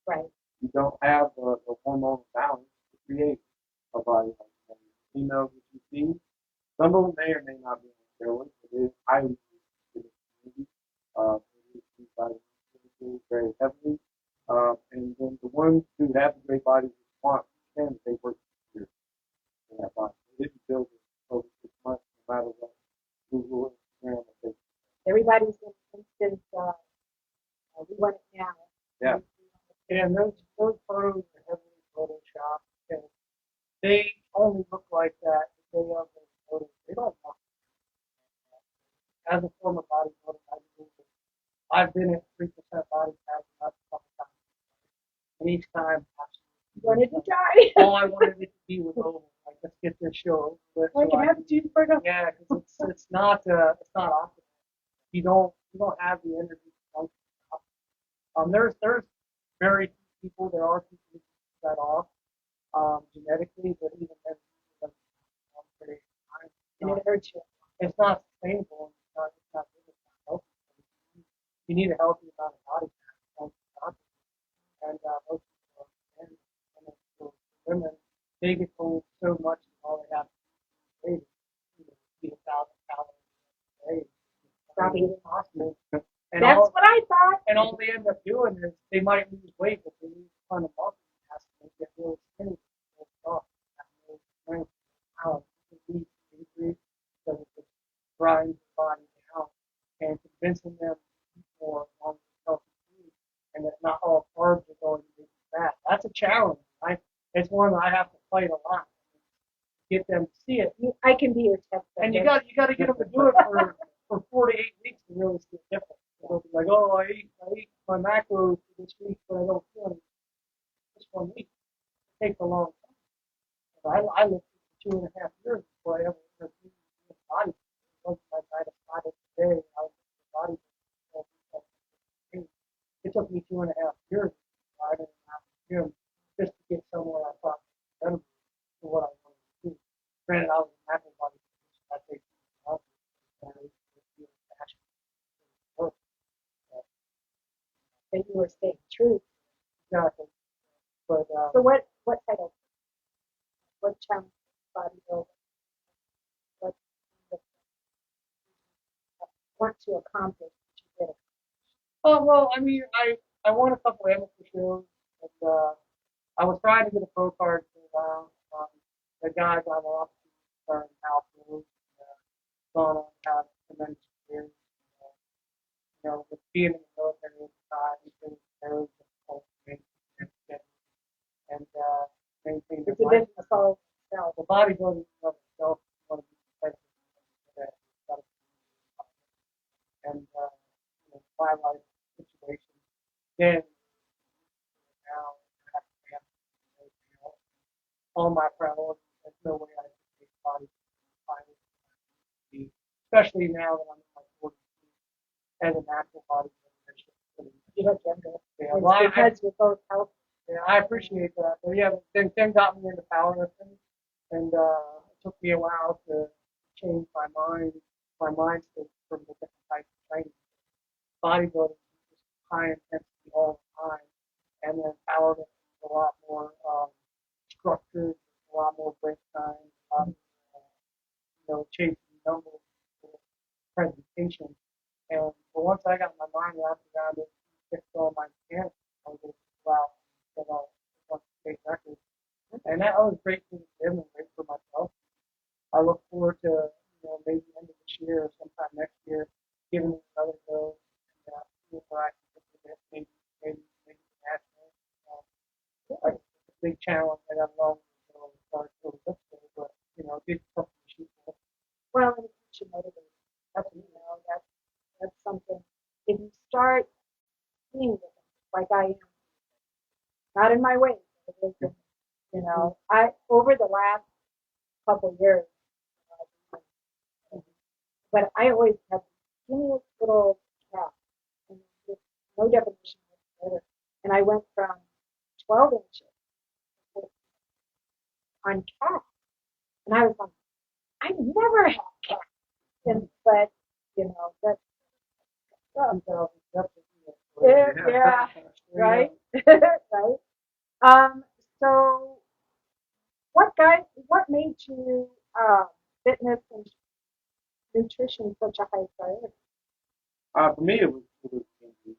Right. You don't have the hormonal balance to create a body like that. Females that you see, some of them may or may not be on steroids, but it is highly used in the community. It is used by the community very heavily. And then the ones who have the great bodies want can they work in that body. They didn't build it over 6 months, no matter what Google, Instagram, or Facebook. Everybody's in instant. We want it now. Yeah. And those photos are heavily photoshopped, and they only look like that if they have those photos. They don't look as a former bodybuilder. I've been at 3% body fat enough times, and each time You wanted to die. all I wanted it to be was over. Like, let's get this show over with. I can have a cheeseburger. Yeah, because it's not optimal. You don't have the energy to function. There's very few people. There are people who get that off genetically, but even then, And it hurts you. it's not sustainable. It's not good. It's not healthy. You need a healthy amount of body fat, and most people are men. And for women, they get told so much that all they have to do is eat 1,000 calories a day. Stop eating. Possible. And That's all, what I thought. and all they end up doing is they might lose weight, but they lose a ton of muscle mass and they get really skinny. Have no strength. It leads to injury because it just grinds the body down. And convincing them to eat more along with healthy food and that not all carbs are going to make you fat. That's a challenge. It's one that I have to fight a lot to get them to see it. I can be your test. And you got to get them to do it for 4 to 8 weeks to really see a difference. They'll be like, oh, I eat my macros for this week, but I don't feel anything. Just 1 week. It takes a long time. I lived for 2.5 years before I ever interviewed with the body. It wasn't like I decided today I was the body. It took me 2.5 years to ride in the gym just to get somewhere I thought was better for what I wanted to do. Granted, I was an apple body. I take That you were staying true. Exactly. But So what type of, what challenge bodybuilding, what kind of want to accomplish that you did? oh well, I mean, I won a couple of amateur shows, and I was trying to get a pro card for a while. The guys on the opportunity started out and gone on to have tremendous careers. With being in the military at the time, it was very difficult to maintain and maintain It's a business all itself. the bodybuilding of itself is one of the competitive and my life situation. Then now I have family, all my priorities. There's no way I can take body especially now that I'm in my 40s as a natural bodybuilder. You have gender. Yeah, well, because you're both healthy. yeah, I appreciate that. But yeah, then Tim got me into powerlifting, and it took me a while to change my mindset from the different types of training. Bodybuilding is just high intensity all the time, and then powerlifting is a lot more structured, a lot more break time, a lot more, chasing numbers, presentation. And but once I got my mind wrapped around it, fixed all my mechanics, I was able to go out and want to take records. And that was great for the gym and great for myself. I look forward to, maybe the end of this year or sometime next year, giving it another go and see where I can get to this, maybe national. Like it's a big challenge. I got a long way to go as far as this day, but it's something to shoot for. Well, and it keeps you motivated. That's something. If you start seeing it like I am, not in my way, but it is, I over the last couple of years, but I always had the skinniest little calf, and just no definition whatsoever. And I went from 12 inches on calf, and I was like, I never had calf, but that's yeah, right, right. So what made you fitness and nutrition such a high priority? For me, it was injury.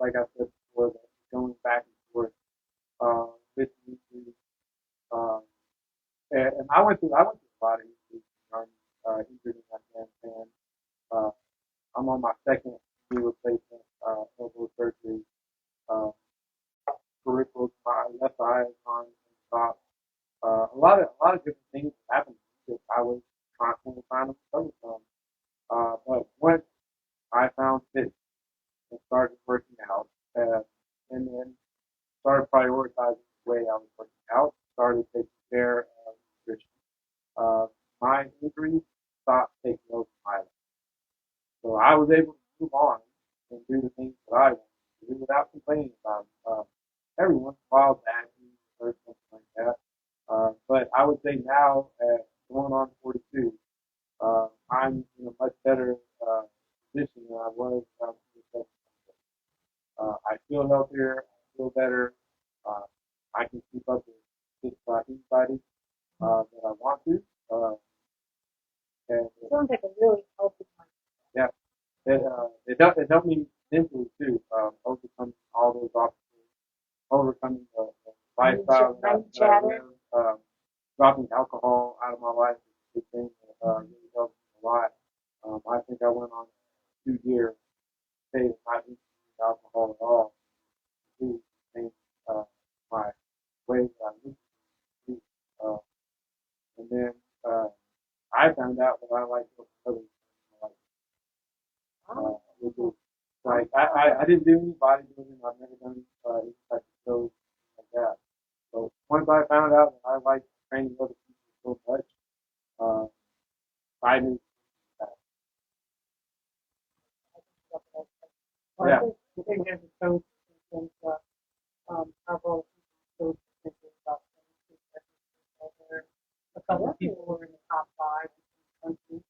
Like I said before, that going back and forth with injury. Um, and I went through a lot of injuries. Injured in Afghanistan. Uh, I'm on my second knee replacement, elbow surgery. Um, peripheral, my left eye is on and top. A lot of different things happened that I was constantly trying to recover from. But once I found fitness and started working out, and then started prioritizing the way I was working out, started taking care of nutrition. My injuries stopped taking over my life. So I was able to move on and do the things that I wanted to do without complaining about it. Every once in a while, bad news or something like that. But I would say now, at going on 42, I'm in a much better position than I was when I was 27. I feel healthier, I feel better. Uh, I can keep up with just about anybody that I want to. And Sounds like a really healthy one. yeah, it helped me mentally too, overcoming all those obstacles, overcoming the lifestyle that I live, dropping alcohol out of my life is a big thing that really helped me a lot. I think I went on a 2-year phase of not drinking alcohol at all to change my ways that I live. And then I found out that I like others in my life. Which is like I didn't do any bodybuilding. I've never done any type of shows like that. So once I found out that I like training other people so much, I knew that. Yeah. I think as a coach, and I've always coached thinking about things. A couple of people were in the top 5 in the country.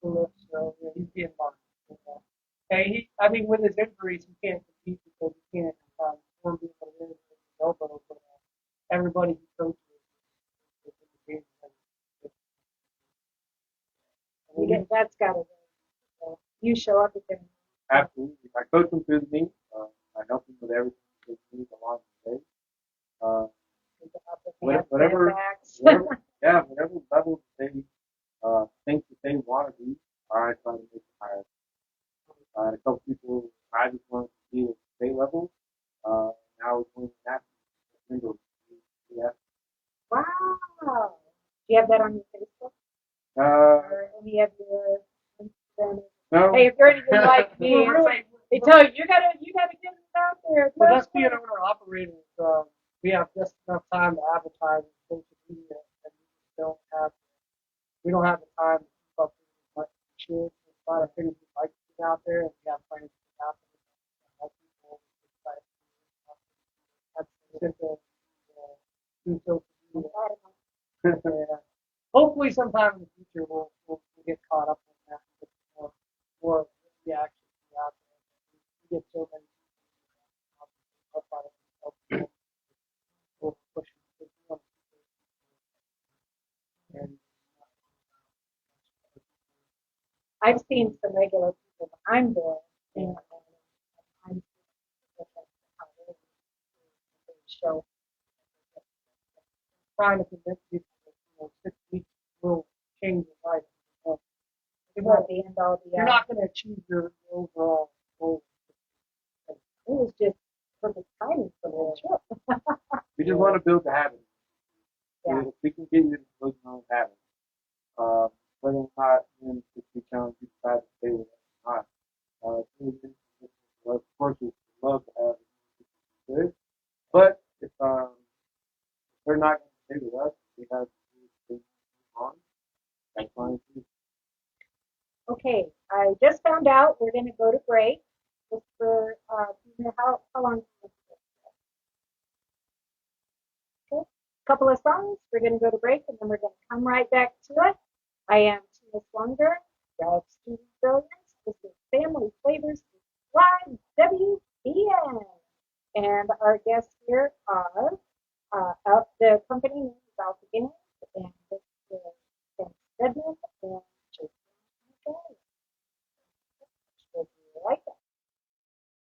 So he's being marked. Hey, with his injuries, he can't compete because he can't perform being able to his elbow. But everybody who coaches is in the game. That's got to be. You show up at them. Absolutely. I coach them through the meet. I help them with everything they need along the way. Whatever, yeah, whatever level they think that they want to be, I try to make it higher. A couple people, I just wanted to be at state level. Now we're doing that. Yeah. Wow. Do you have that on your Facebook? Or any of your Instagram? No. Hey, if you're anything like me, it's like, they tell you gotta get it out there. But us being owner operators, we have just enough time to advertise on social media, and we don't have the time to keep up with as much as we should. There's a lot of things we'd like to get out there, and we have plans to get out there and help people. That's simple. Do social media. Yeah. Hopefully, sometime in the future, we'll get caught up on that and get more reaction out there. We get so many people. We'll push it. And I've seen some regular people that I'm there, and I'm show. trying to convince people that 6 weeks will change your life. It won't be end all be You're all. not going to achieve your overall goal. It was just perfect timing for the trip. We just want to build the habit. Yeah. If we can get you to build your own habit, whether or not in 60 challenge you decide to stay with us or not. Of course, we love to have it good, but if they're not going to stay with us, we have to move on. That's fine too. Okay, I just found out we're going to go to break. Just for how long? Okay, a couple of songs. We're going to go to break, and then we're going to come right back to it. I am Tina Slunger, Rags to Brilliance. This is Family Flavors Live WBN, and our guests here are the company name is Alpha Gainz, and this is Steadman and Jason McGowen. Hope you like it.